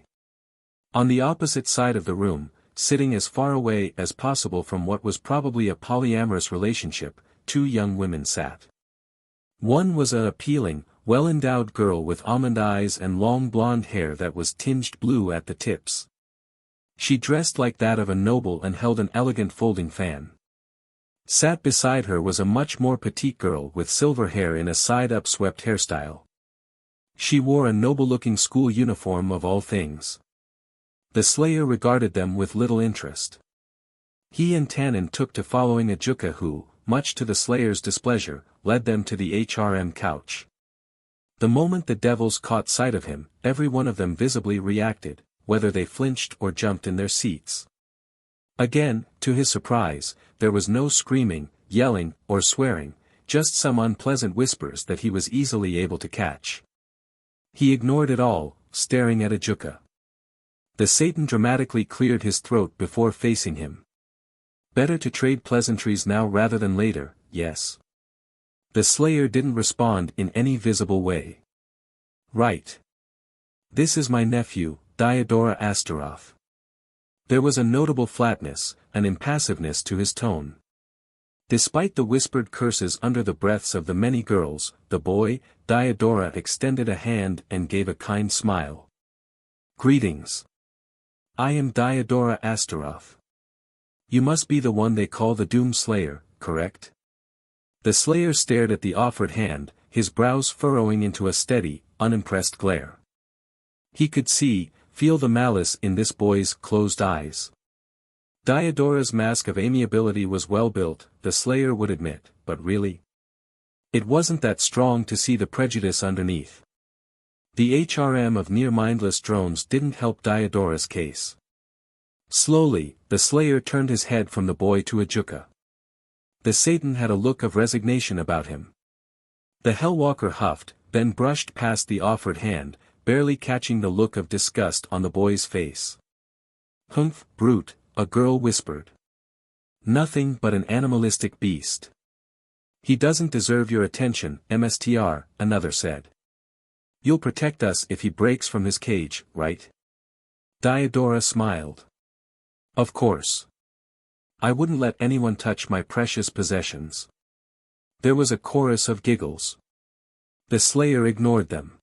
On the opposite side of the room, sitting as far away as possible from what was probably a polyamorous relationship, two young women sat. One was an appealing, well-endowed girl with almond eyes and long blonde hair that was tinged blue at the tips. She dressed like that of a noble and held an elegant folding fan. Sat beside her was a much more petite girl with silver hair in a side-up swept hairstyle. She wore a noble-looking school uniform of all things. The Slayer regarded them with little interest. He and Tannen took to following a Juka who, much to the Slayer's displeasure, led them to the HRM couch. The moment the devils caught sight of him, every one of them visibly reacted, whether they flinched or jumped in their seats. Again, to his surprise, there was no screaming, yelling, or swearing, just some unpleasant whispers that he was easily able to catch. He ignored it all, staring at Ajuka. The Satan dramatically cleared his throat before facing him. Better to trade pleasantries now rather than later, yes. The Slayer didn't respond in any visible way. Right. This is my nephew, Diodora Astaroth. There was a notable flatness, an impassiveness to his tone. Despite the whispered curses under the breaths of the many girls, the boy, Diodora extended a hand and gave a kind smile. Greetings. I am Diodora Astaroth. You must be the one they call the Doomslayer, correct? The Slayer stared at the offered hand, his brows furrowing into a steady, unimpressed glare. He could feel the malice in this boy's closed eyes. Diodora's mask of amiability was well built, the Slayer would admit, but really? It wasn't that strong to see the prejudice underneath. The HRM of near-mindless drones didn't help Diodora's case. Slowly, the Slayer turned his head from the boy to Ajuka. The Satan had a look of resignation about him. The Hellwalker huffed, then brushed past the offered hand, barely catching the look of disgust on the boy's face. Humph, brute, a girl whispered. Nothing but an animalistic beast. He doesn't deserve your attention, MSTR, another said. You'll protect us if he breaks from his cage, right? Diodora smiled. Of course. I wouldn't let anyone touch my precious possessions. There was a chorus of giggles. The Slayer ignored them.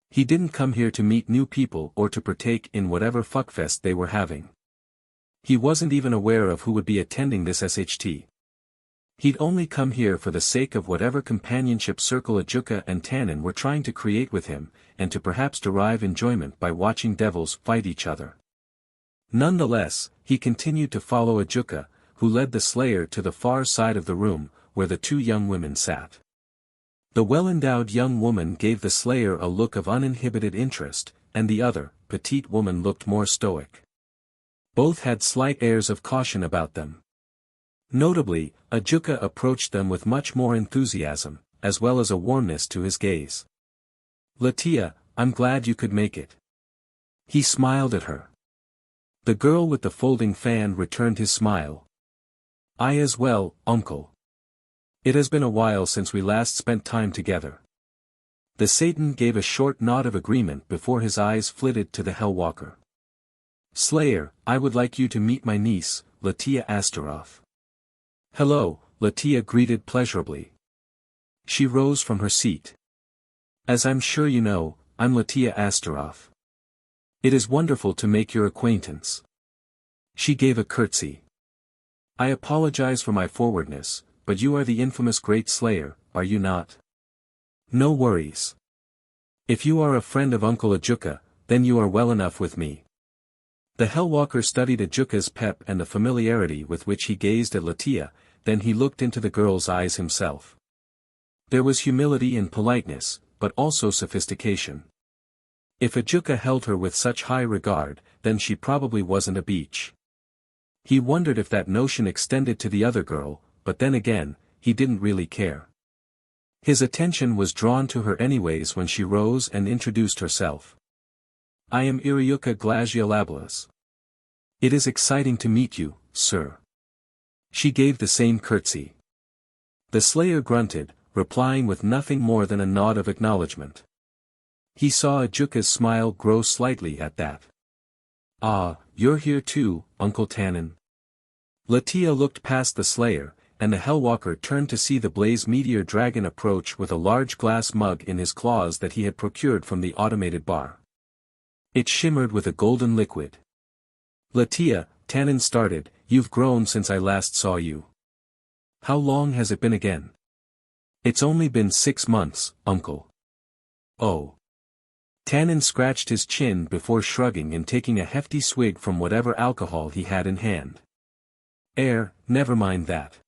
He didn't come here to meet new people or to partake in whatever fuckfest they were having. He wasn't even aware of who would be attending this SHT. He'd only come here for the sake of whatever companionship circle Ajuka and Tannen were trying to create with him, and to perhaps derive enjoyment by watching devils fight each other. Nonetheless, he continued to follow Ajuka, who led the Slayer to the far side of the room, where the two young women sat. The well-endowed young woman gave the Slayer a look of uninhibited interest, and the other, petite woman looked more stoic. Both had slight airs of caution about them. Notably, Ajuka approached them with much more enthusiasm, as well as a warmness to his gaze. Latia, I'm glad you could make it. He smiled at her. The girl with the folding fan returned his smile. I as well, uncle. It has been a while since we last spent time together. The Satan gave a short nod of agreement before his eyes flitted to the Hellwalker. Slayer, I would like you to meet my niece, Latia Astaroth. Hello, Latia greeted pleasurably. She rose from her seat. As I'm sure you know, I'm Latia Astaroth. It is wonderful to make your acquaintance. She gave a curtsy. I apologize for my forwardness, but you are the infamous Great Slayer, are you not? No worries. If you are a friend of Uncle Ajuka, then you are well enough with me. The Hellwalker studied Ajuka's pep and the familiarity with which he gazed at Latia, then he looked into the girl's eyes himself. There was humility and politeness, but also sophistication. If Ajuka held her with such high regard, then she probably wasn't a beach. He wondered if that notion extended to the other girl, but then again, he didn't really care. His attention was drawn to her anyways when she rose and introduced herself. I am Iriuka Glagiolablas. It is exciting to meet you, sir. She gave the same curtsy. The Slayer grunted, replying with nothing more than a nod of acknowledgement. He saw Ajuka's smile grow slightly at that. "Ah, you're here too, Uncle Tannen." Latia looked past the Slayer, and the Hellwalker turned to see the Blaze Meteor Dragon approach with a large glass mug in his claws that he had procured from the automated bar. It shimmered with a golden liquid. "Latia," Tannen started, "you've grown since I last saw you. How long has it been again?" "It's only been 6 months, Uncle." "Oh." Tannen scratched his chin before shrugging and taking a hefty swig from whatever alcohol he had in hand. Never mind that.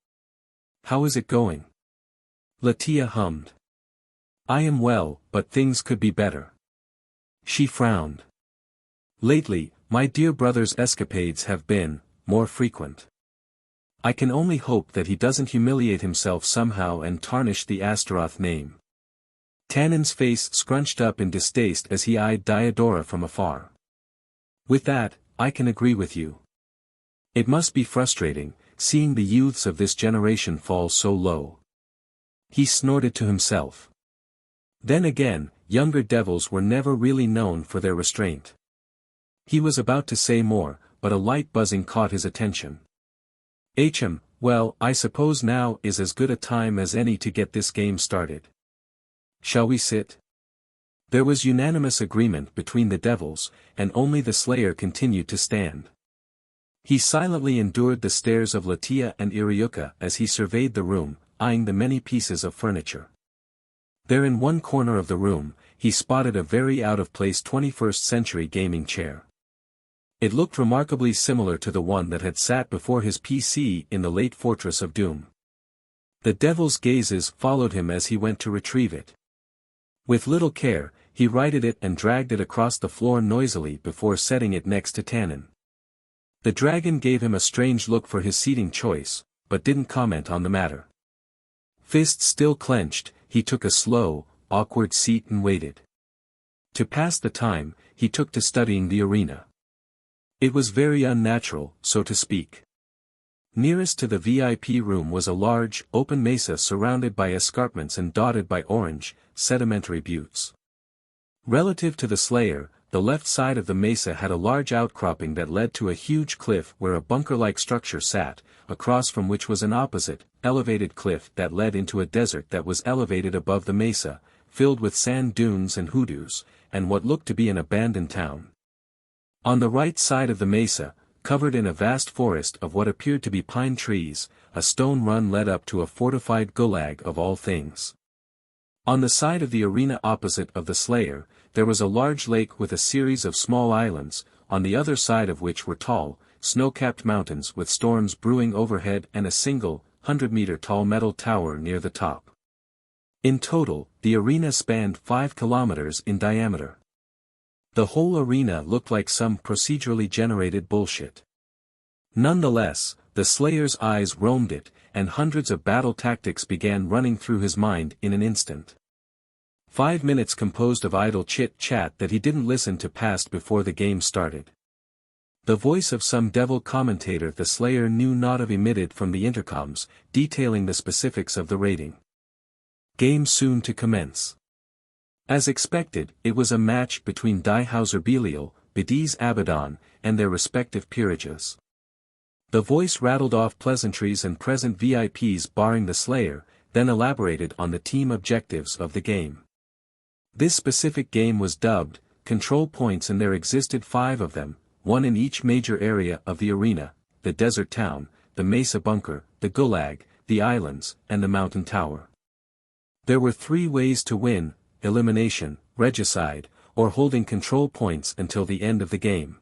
How is it going?" Latia hummed. "I am well, but things could be better." She frowned. "Lately, my dear brother's escapades have been more frequent. I can only hope that he doesn't humiliate himself somehow and tarnish the Astaroth name." Tannen's face scrunched up in distaste as he eyed Diodora from afar. "With that, I can agree with you. It must be frustrating, seeing the youths of this generation fall so low." He snorted to himself. Then again, younger devils were never really known for their restraint. He was about to say more, but a light buzzing caught his attention. Well, I suppose now is as good a time as any to get this game started. Shall we sit?" There was unanimous agreement between the devils, and only the Slayer continued to stand. He silently endured the stares of Latia and Iriuka as he surveyed the room, eyeing the many pieces of furniture. There in one corner of the room, he spotted a very out-of-place 21st century gaming chair. It looked remarkably similar to the one that had sat before his PC in the late Fortress of Doom. The devil's gazes followed him as he went to retrieve it. With little care, he righted it and dragged it across the floor noisily before setting it next to Tannen. The dragon gave him a strange look for his seating choice, but didn't comment on the matter. Fists still clenched, he took a slow, awkward seat and waited. To pass the time, he took to studying the arena. It was very unnatural, so to speak. Nearest to the VIP room was a large, open mesa surrounded by escarpments and dotted by orange, sedimentary buttes. Relative to the Slayer, the left side of the mesa had a large outcropping that led to a huge cliff where a bunker-like structure sat, across from which was an opposite, elevated cliff that led into a desert that was elevated above the mesa, filled with sand dunes and hoodoos, and what looked to be an abandoned town. On the right side of the mesa, covered in a vast forest of what appeared to be pine trees, a stone run led up to a fortified gulag of all things. On the side of the arena opposite of the Slayer, there was a large lake with a series of small islands, on the other side of which were tall, snow-capped mountains with storms brewing overhead and a single, 100-meter-tall metal tower near the top. In total, the arena spanned 5 kilometers in diameter. The whole arena looked like some procedurally generated bullshit. Nonetheless, the Slayer's eyes roamed it, and hundreds of battle tactics began running through his mind in an instant. 5 minutes composed of idle chit-chat that he didn't listen to passed before the game started. The voice of some devil commentator the Slayer knew not of emitted from the intercoms, detailing the specifics of the rating. Game soon to commence. As expected, it was a match between Die Hauser Belial, Bediz Abaddon, and their respective peerages. The voice rattled off pleasantries and present VIPs barring the Slayer, then elaborated on the team objectives of the game. This specific game was dubbed Control Points, and there existed 5 of them, one in each major area of the arena: the desert town, the mesa bunker, the gulag, the islands, and the mountain tower. There were 3 ways to win: elimination, regicide, or holding control points until the end of the game.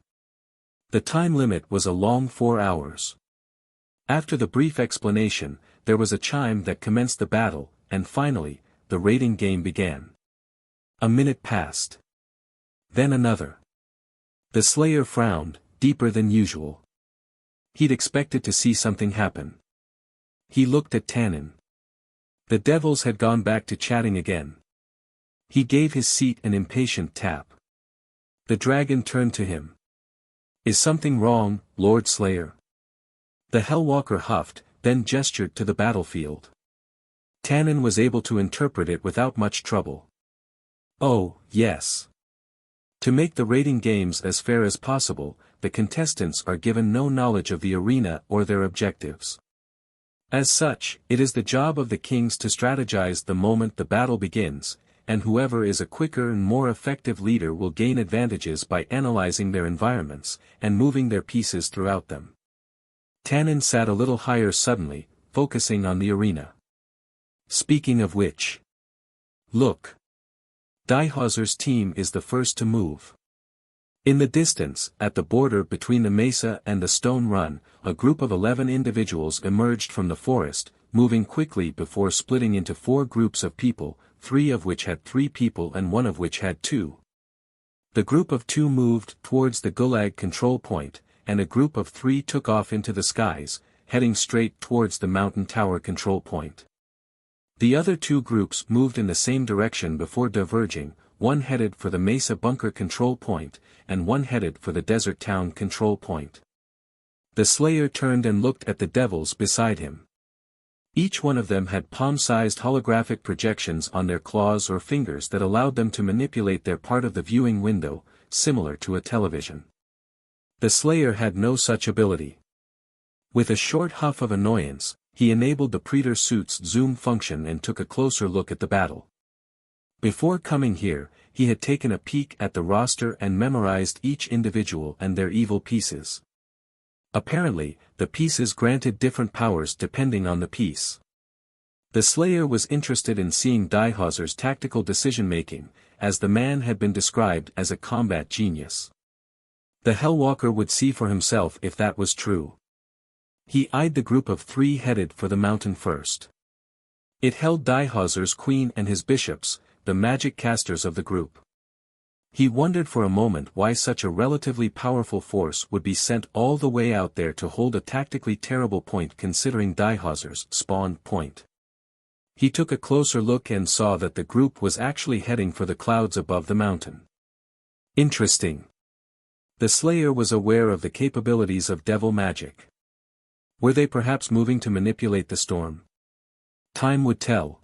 The time limit was a long 4 hours. After the brief explanation, there was a chime that commenced the battle, and finally, the rating game began. A minute passed. Then another. The Slayer frowned, deeper than usual. He'd expected to see something happen. He looked at Tannen. The devils had gone back to chatting again. He gave his seat an impatient tap. The dragon turned to him. "Is something wrong, Lord Slayer?" The Hellwalker huffed, then gestured to the battlefield. Tannen was able to interpret it without much trouble. Oh, yes. To make the rating games as fair as possible, the contestants are given no knowledge of the arena or their objectives. As such, it is the job of the kings to strategize the moment the battle begins, and whoever is a quicker and more effective leader will gain advantages by analyzing their environments, and moving their pieces throughout them. Tannen sat a little higher suddenly, focusing on the arena. Speaking of which. Look. Dihauser's team is the first to move. In the distance, at the border between the mesa and the stone run, a group of 11 individuals emerged from the forest, moving quickly before splitting into 4 groups of people, 3 of which had 3 people and 1 of which had 2. The group of 2 moved towards the Gulag control point, and a group of 3 took off into the skies, heading straight towards the mountain tower control point. The other 2 groups moved in the same direction before diverging, one headed for the Mesa Bunker control point, and one headed for the Desert Town control point. The Slayer turned and looked at the devils beside him. Each one of them had palm-sized holographic projections on their claws or fingers that allowed them to manipulate their part of the viewing window, similar to a television. The Slayer had no such ability. With a short huff of annoyance, he enabled the Predator suit's zoom function and took a closer look at the battle. Before coming here, he had taken a peek at the roster and memorized each individual and their evil pieces. Apparently, the pieces granted different powers depending on the piece. The Slayer was interested in seeing Dihauser's tactical decision-making, as the man had been described as a combat genius. The Hellwalker would see for himself if that was true. He eyed the group of 3 headed for the mountain first. It held Dihauser's queen and his bishops, the magic casters of the group. He wondered for a moment why such a relatively powerful force would be sent all the way out there to hold a tactically terrible point considering Dihauser's spawn point. He took a closer look and saw that the group was actually heading for the clouds above the mountain. Interesting. The Slayer was aware of the capabilities of devil magic. Were they perhaps moving to manipulate the storm? Time would tell.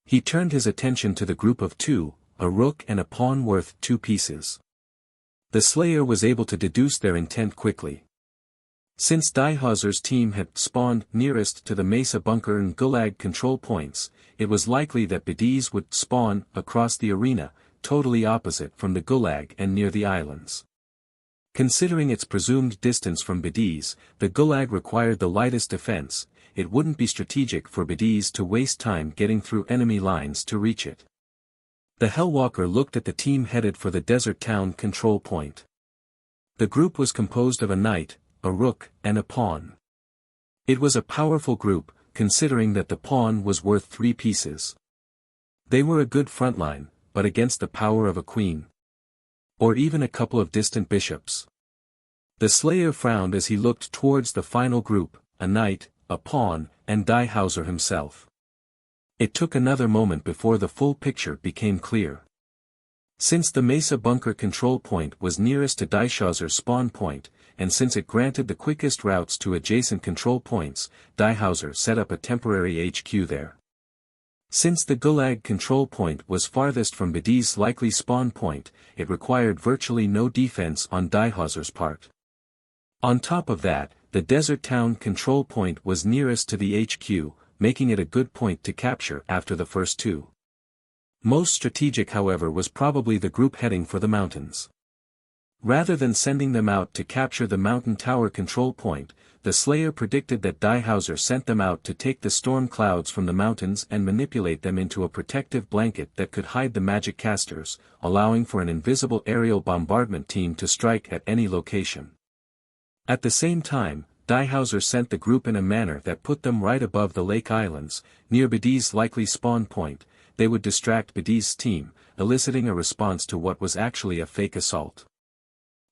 He turned his attention to the group of 2, a rook and a pawn worth 2 pieces. The Slayer was able to deduce their intent quickly. Since Dihauser's team had spawned nearest to the Mesa Bunker and Gulag control points, it was likely that Bediz would spawn across the arena, totally opposite from the Gulag and near the islands. Considering its presumed distance from Bediz, the Gulag required the lightest defense. It wouldn't be strategic for Bediz to waste time getting through enemy lines to reach it. The Hellwalker looked at the team headed for the Desert Town control point. The group was composed of a knight, a rook, and a pawn. It was a powerful group, considering that the pawn was worth 3 pieces. They were a good frontline, but against the power of a queen. Or even a couple of distant bishops. The Slayer frowned as he looked towards the final group, a knight, a pawn, and Dihauser himself. It took another moment before the full picture became clear. Since the Mesa Bunker control point was nearest to Dihauser's spawn point, and since it granted the quickest routes to adjacent control points, Dihauser set up a temporary HQ there. Since the Gulag control point was farthest from Bediz's likely spawn point, it required virtually no defense on Dihauser's part. On top of that, the Desert Town control point was nearest to the HQ, making it a good point to capture after the first 2. Most strategic however was probably the group heading for the mountains. Rather than sending them out to capture the mountain tower control point, the Slayer predicted that Dihauser sent them out to take the storm clouds from the mountains and manipulate them into a protective blanket that could hide the magic casters, allowing for an invisible aerial bombardment team to strike at any location. At the same time, Dihauser sent the group in a manner that put them right above the Lake Islands, near Bediz's likely spawn point. They would distract Bediz's team, eliciting a response to what was actually a fake assault.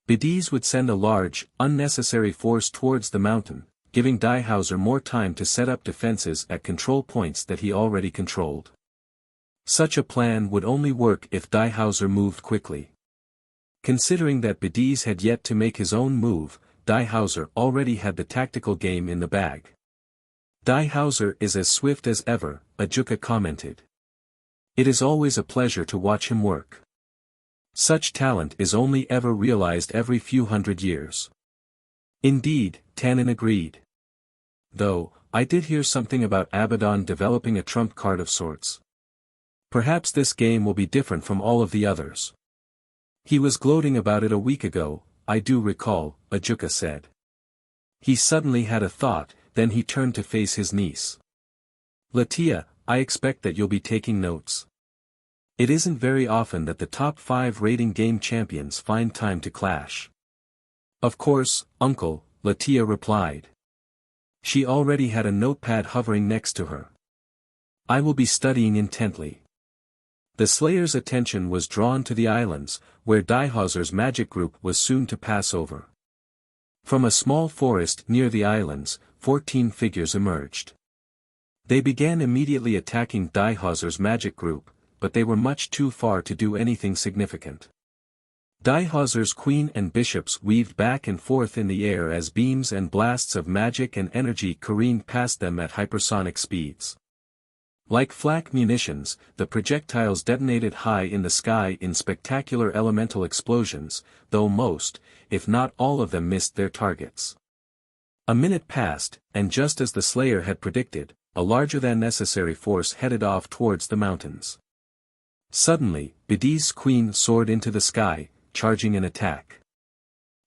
Bediz would send a large, unnecessary force towards the mountain, giving Dihauser more time to set up defenses at control points that he already controlled. Such a plan would only work if Dihauser moved quickly. Considering that Bediz had yet to make his own move, Dihauser already had the tactical game in the bag. Dihauser is as swift as ever, Ajuka commented. It is always a pleasure to watch him work. Such talent is only ever realized every few hundred years. Indeed, Tannen agreed. Though, I did hear something about Abaddon developing a trump card of sorts. Perhaps this game will be different from all of the others. He was gloating about it a week ago, I do recall, Ajuka said. He suddenly had a thought, then he turned to face his niece. Latia, I expect that you'll be taking notes. It isn't very often that the top 5 rating game champions find time to clash. Of course, Uncle, Latia replied. She already had a notepad hovering next to her. I will be studying intently. The Slayer's attention was drawn to the islands, where Dihauser's magic group was soon to pass over. From a small forest near the islands, 14 figures emerged. They began immediately attacking Dihauser's magic group, but they were much too far to do anything significant. Dihauser's queen and bishops weaved back and forth in the air as beams and blasts of magic and energy careened past them at hypersonic speeds. Like flak munitions, the projectiles detonated high in the sky in spectacular elemental explosions, though most, if not all of them missed their targets. A minute passed, and just as the Slayer had predicted, a larger-than-necessary force headed off towards the mountains. Suddenly, Bidis' queen soared into the sky, charging an attack.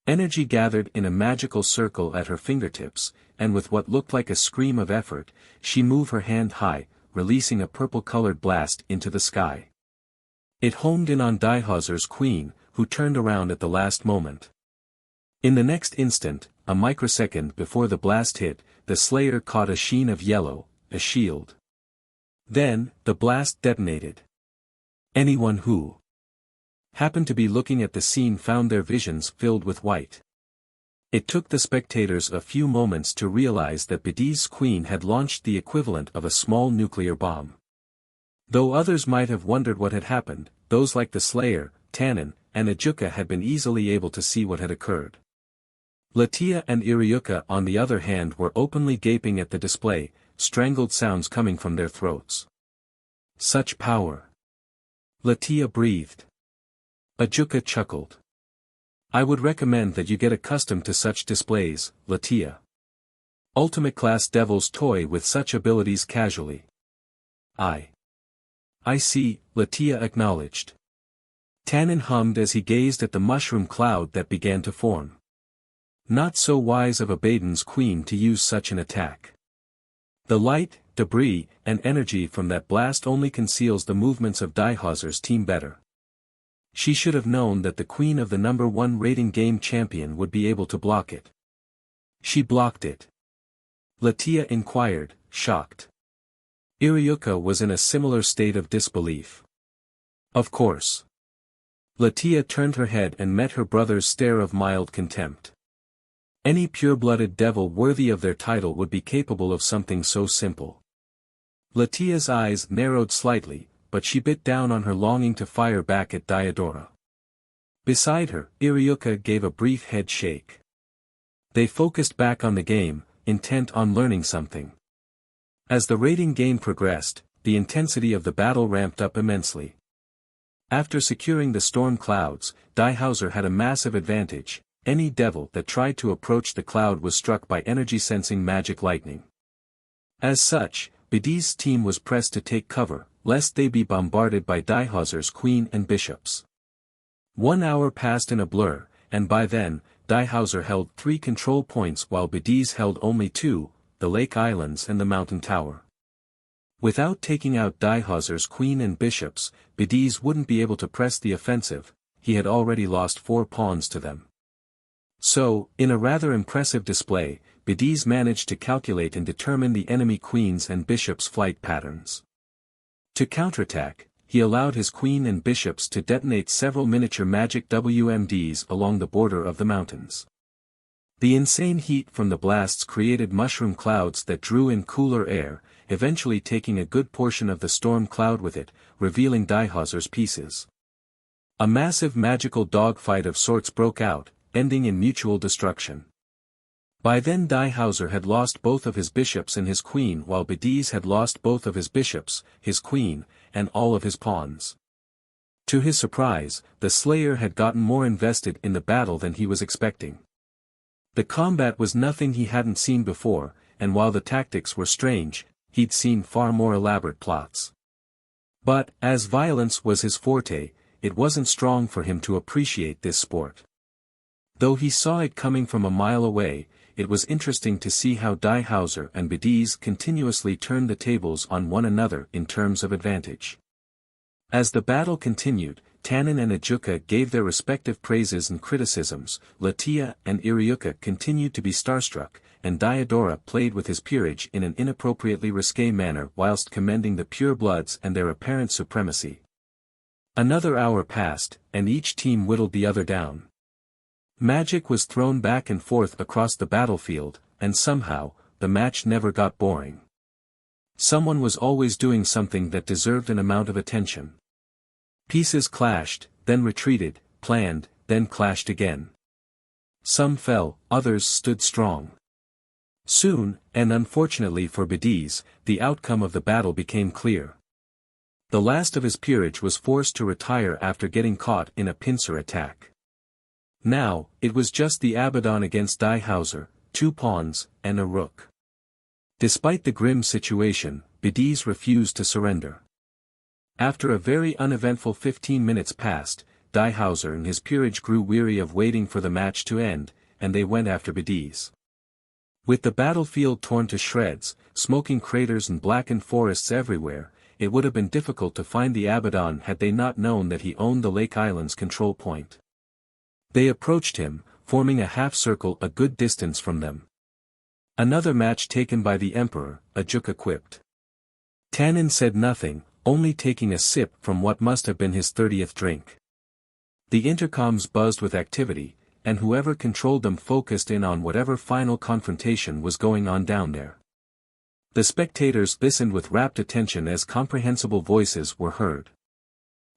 Energy gathered in a magical circle at her fingertips, and with what looked like a scream of effort, she moved her hand high, releasing a purple-colored blast into the sky. It homed in on Dihauser's queen, who turned around at the last moment. In the next instant, a microsecond before the blast hit, the Slayer caught a sheen of yellow, a shield. Then, the blast detonated. Anyone who happened to be looking at the scene found their visions filled with white. It took the spectators a few moments to realize that Bidis' queen had launched the equivalent of a small nuclear bomb. Though others might have wondered what had happened, those like the Slayer, Tannen, and Ajuka had been easily able to see what had occurred. Latia and Iriuka on the other hand were openly gaping at the display, strangled sounds coming from their throats. Such power! Latia breathed. Ajuka chuckled. I would recommend that you get accustomed to such displays, Latia. Ultimate class devils toy with such abilities casually. I see, Latia acknowledged. Tannen hummed as he gazed at the mushroom cloud that began to form. Not so wise of Abaddon's queen to use such an attack. The light, debris, and energy from that blast only conceals the movements of Dihauser's team better. She should have known that the queen of the number 1 rating game champion would be able to block it. She blocked it. Latia inquired, shocked. Iriuka was in a similar state of disbelief. Of course. Latia turned her head and met her brother's stare of mild contempt. Any pure-blooded devil worthy of their title would be capable of something so simple. Latia's eyes narrowed slightly, but she bit down on her longing to fire back at Diodora. Beside her, Iriuka gave a brief head shake. They focused back on the game, intent on learning something. As the rating game progressed, the intensity of the battle ramped up immensely. After securing the storm clouds, Dihauser had a massive advantage. Any devil that tried to approach the cloud was struck by energy-sensing magic lightning. As such, Bidis' team was pressed to take cover, lest they be bombarded by Dihauser's queen and bishops. 1 hour passed in a blur, and by then, Dihauser held 3 control points while Bidis held only 2, the Lake Islands and the Mountain Tower. Without taking out Dihauser's queen and bishops, Bidis wouldn't be able to press the offensive, he had already lost 4 pawns to them. So, in a rather impressive display, Bidis managed to calculate and determine the enemy queens and bishops' flight patterns. To counterattack, he allowed his queen and bishops to detonate several miniature magic WMDs along the border of the mountains. The insane heat from the blasts created mushroom clouds that drew in cooler air, eventually taking a good portion of the storm cloud with it, revealing Dihauser's pieces. A massive magical dogfight of sorts broke out, ending in mutual destruction. By then Dihauser had lost both of his bishops and his queen, while Bediz had lost both of his bishops, his queen, and all of his pawns. To his surprise, the Slayer had gotten more invested in the battle than he was expecting. The combat was nothing he hadn't seen before, and while the tactics were strange, he'd seen far more elaborate plots. But, as violence was his forte, it wasn't strong for him to appreciate this sport. Though he saw it coming from a mile away, it was interesting to see how Dihauser and Bediz continuously turned the tables on one another in terms of advantage. As the battle continued, Tannen and Ajuka gave their respective praises and criticisms, Latia and Iriuka continued to be starstruck, and Diodora played with his peerage in an inappropriately risque manner whilst commending the purebloods and their apparent supremacy. Another hour passed, and each team whittled the other down. Magic was thrown back and forth across the battlefield, and somehow, the match never got boring. Someone was always doing something that deserved an amount of attention. Pieces clashed, then retreated, planned, then clashed again. Some fell, others stood strong. Soon, and unfortunately for Bediz, the outcome of the battle became clear. The last of his peerage was forced to retire after getting caught in a pincer attack. Now, it was just the Abaddon against Dihauser, 2 pawns, and a rook. Despite the grim situation, Bediz refused to surrender. After a very uneventful 15 minutes passed, Dihauser and his peerage grew weary of waiting for the match to end, and they went after Bediz. With the battlefield torn to shreds, smoking craters and blackened forests everywhere, it would have been difficult to find the Abaddon had they not known that he owned the Lake Island's control point. They approached him, forming a half-circle a good distance from them. Another match taken by the Emperor, Ajuka quipped. Tannen said nothing, only taking a sip from what must have been his 30th drink. The intercoms buzzed with activity, and whoever controlled them focused in on whatever final confrontation was going on down there. The spectators listened with rapt attention as comprehensible voices were heard.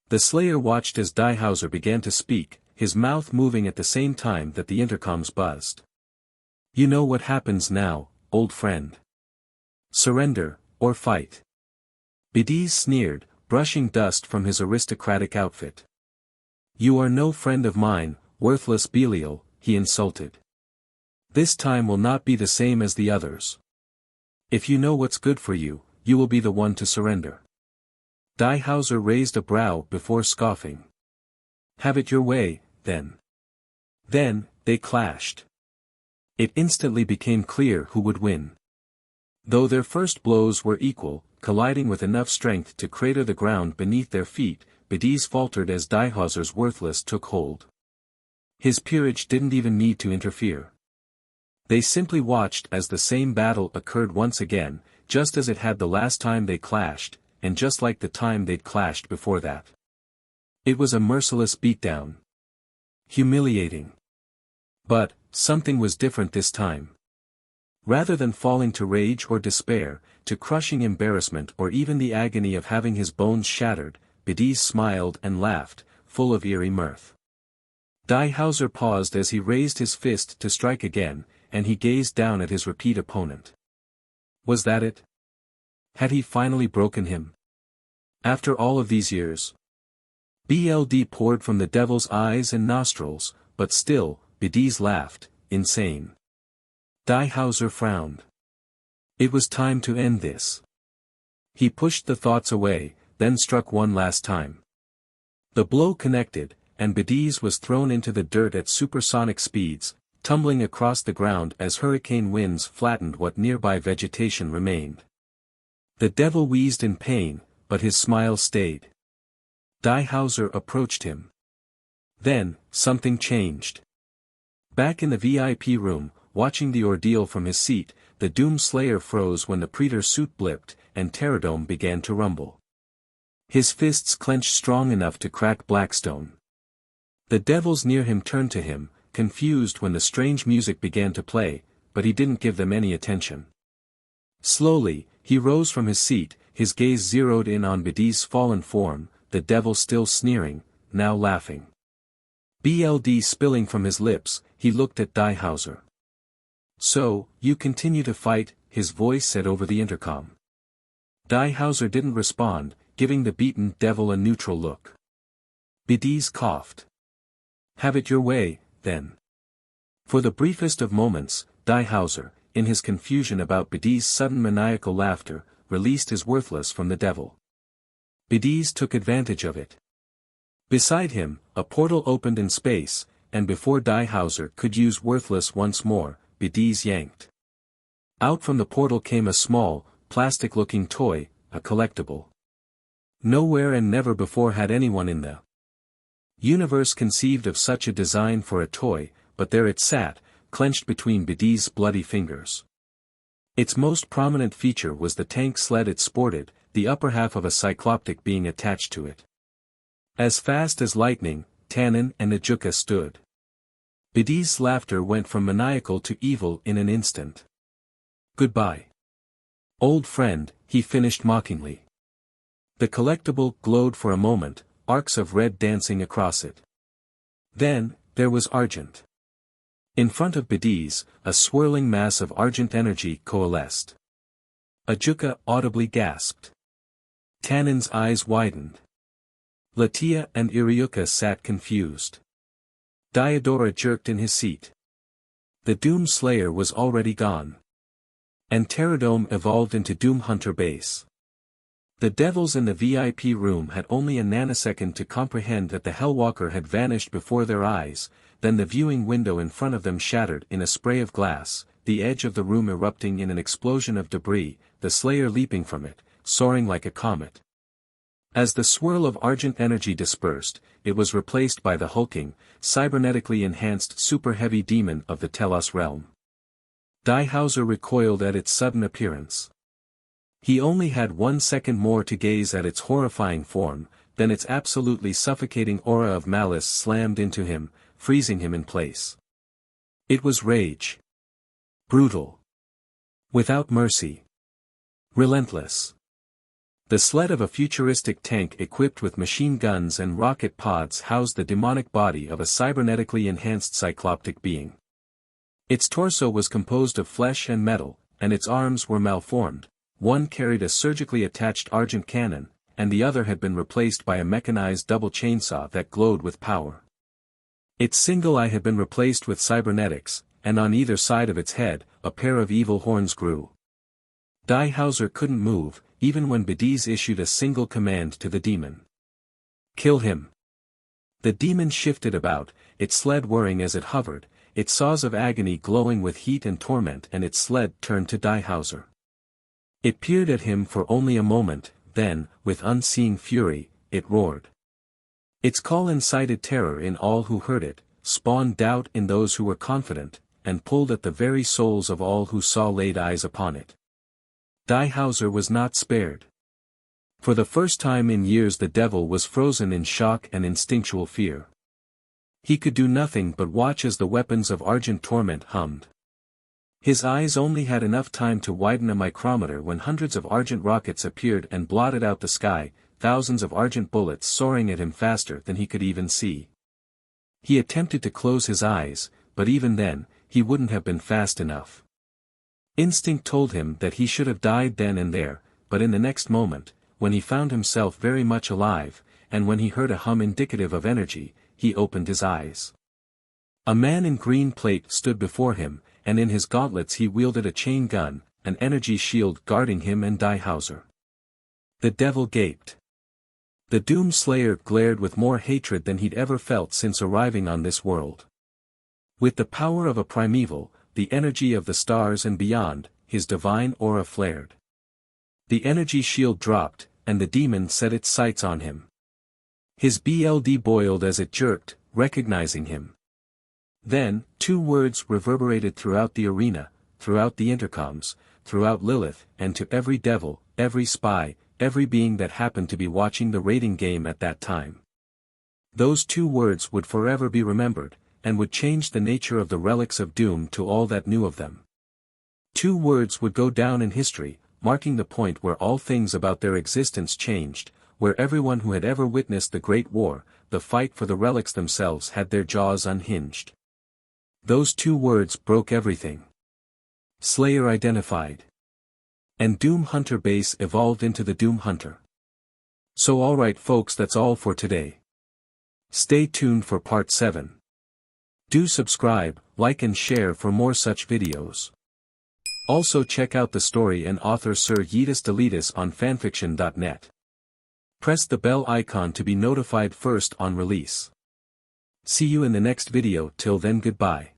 The Slayer watched as Dihauser began to speak, his mouth moving at the same time that the intercoms buzzed. "You know what happens now, old friend. Surrender, or fight." Bediz sneered, brushing dust from his aristocratic outfit. "You are no friend of mine, worthless Belial," he insulted. "This time will not be the same as the others. If you know what's good for you, you will be the one to surrender." Dihauser raised a brow before scoffing. "Have it your way, then." Then, they clashed. It instantly became clear who would win. Though their first blows were equal, colliding with enough strength to crater the ground beneath their feet, Bediz faltered as Dihauser's worthless took hold. His peerage didn't even need to interfere. They simply watched as the same battle occurred once again, just as it had the last time they clashed, and just like the time they'd clashed before that. It was a merciless beatdown. Humiliating. But, something was different this time. Rather than falling to rage or despair, to crushing embarrassment or even the agony of having his bones shattered, Bediz smiled and laughed, full of eerie mirth. Dihauser paused as he raised his fist to strike again, and he gazed down at his repeat opponent. Was that it? Had he finally broken him? After all of these years? Blood poured from the devil's eyes and nostrils, but still, Bediz laughed, insane. Dihauser frowned. It was time to end this. He pushed the thoughts away, then struck one last time. The blow connected, and Bediz was thrown into the dirt at supersonic speeds, tumbling across the ground as hurricane winds flattened what nearby vegetation remained. The devil wheezed in pain, but his smile stayed. Dihauser approached him. Then, something changed. Back in the VIP room, watching the ordeal from his seat, the doomslayer froze when the praetor suit blipped, and Pterodome began to rumble. His fists clenched strong enough to crack Blackstone. The devils near him turned to him, confused when the strange music began to play, but he didn't give them any attention. Slowly, he rose from his seat, his gaze zeroed in on Bediz's fallen form, the devil still sneering, now laughing. Blood spilling from his lips, he looked at Dihauser. "So, you continue to fight," his voice said over the intercom. Dihauser didn't respond, giving the beaten devil a neutral look. Bidis coughed. "Have it your way, then." For the briefest of moments, Dihauser, in his confusion about Bidis' sudden maniacal laughter, released his worthless from the devil. Bidis took advantage of it. Beside him, a portal opened in space, and before Dihauser could use worthless once more, Bidis yanked. Out from the portal came a small, plastic-looking toy, a collectible. Nowhere and never before had anyone in the universe conceived of such a design for a toy, but there it sat, clenched between Bidis' bloody fingers. Its most prominent feature was the tank sled it sported, the upper half of a cycloptic being attached to it. As fast as lightning, Tannen and Najuka stood. Bidis' laughter went from maniacal to evil in an instant. "Goodbye, old friend," he finished mockingly. The collectible glowed for a moment, arcs of red dancing across it. Then, there was argent. In front of Bidis, a swirling mass of argent energy coalesced. Ajuka audibly gasped. Tannen's eyes widened. Latia and Iriuka sat confused. Diodora jerked in his seat. The Doomslayer was already gone. And Terradome evolved into Doom Hunter base. The devils in the VIP room had only a nanosecond to comprehend that the Hellwalker had vanished before their eyes, then the viewing window in front of them shattered in a spray of glass, the edge of the room erupting in an explosion of debris, the Slayer leaping from it, soaring like a comet. As the swirl of argent energy dispersed, it was replaced by the hulking, cybernetically enhanced super-heavy demon of the Telos realm. Dihauser recoiled at its sudden appearance. He only had 1 second more to gaze at its horrifying form, then its absolutely suffocating aura of malice slammed into him, freezing him in place. It was rage. Brutal. Without mercy. Relentless. The sled of a futuristic tank equipped with machine guns and rocket pods housed the demonic body of a cybernetically enhanced cycloptic being. Its torso was composed of flesh and metal, and its arms were malformed. One carried a surgically attached argent cannon, and the other had been replaced by a mechanized double chainsaw that glowed with power. Its single eye had been replaced with cybernetics, and on either side of its head, a pair of evil horns grew. Dihauser couldn't move, even when Bidis issued a single command to the demon. "Kill him." The demon shifted about, its sled whirring as it hovered, its saws of agony glowing with heat and torment, and its sled turned to Dihauser. It peered at him for only a moment, then, with unseeing fury, it roared. Its call incited terror in all who heard it, spawned doubt in those who were confident, and pulled at the very souls of all who saw laid eyes upon it. Dihauser was not spared. For the first time in years the devil was frozen in shock and instinctual fear. He could do nothing but watch as the weapons of argent torment hummed. His eyes only had enough time to widen a micrometer when hundreds of argent rockets appeared and blotted out the sky, thousands of argent bullets soaring at him faster than he could even see. He attempted to close his eyes, but even then, he wouldn't have been fast enough. Instinct told him that he should have died then and there, but in the next moment, when he found himself very much alive, and when he heard a hum indicative of energy, he opened his eyes. A man in green plate stood before him, and in his gauntlets he wielded a chain gun, an energy shield guarding him and Dihauser. The devil gaped. The Doomslayer glared with more hatred than he'd ever felt since arriving on this world. With the power of a primeval, the energy of the stars and beyond, his divine aura flared. The energy shield dropped, and the demon set its sights on him. His BLD boiled as it jerked, recognizing him. Then, 2 words reverberated throughout the arena, throughout the intercoms, throughout Lilith, and to every devil, every spy, every being that happened to be watching the raiding game at that time. Those 2 words would forever be remembered, and would change the nature of the relics of Doom to all that knew of them. 2 words would go down in history, marking the point where all things about their existence changed, where everyone who had ever witnessed the Great War, the fight for the relics themselves, had their jaws unhinged. Those 2 words broke everything. Slayer identified. And Doom Hunter base evolved into the Doom Hunter. So alright folks, that's all for today. Stay tuned for part 7. Do subscribe, like and share for more such videos. Also check out the story and author Sir Yeetus Deletus on FANFICTIONnet. Press the bell icon to be notified first on release. See you in the next video. Till then, goodbye.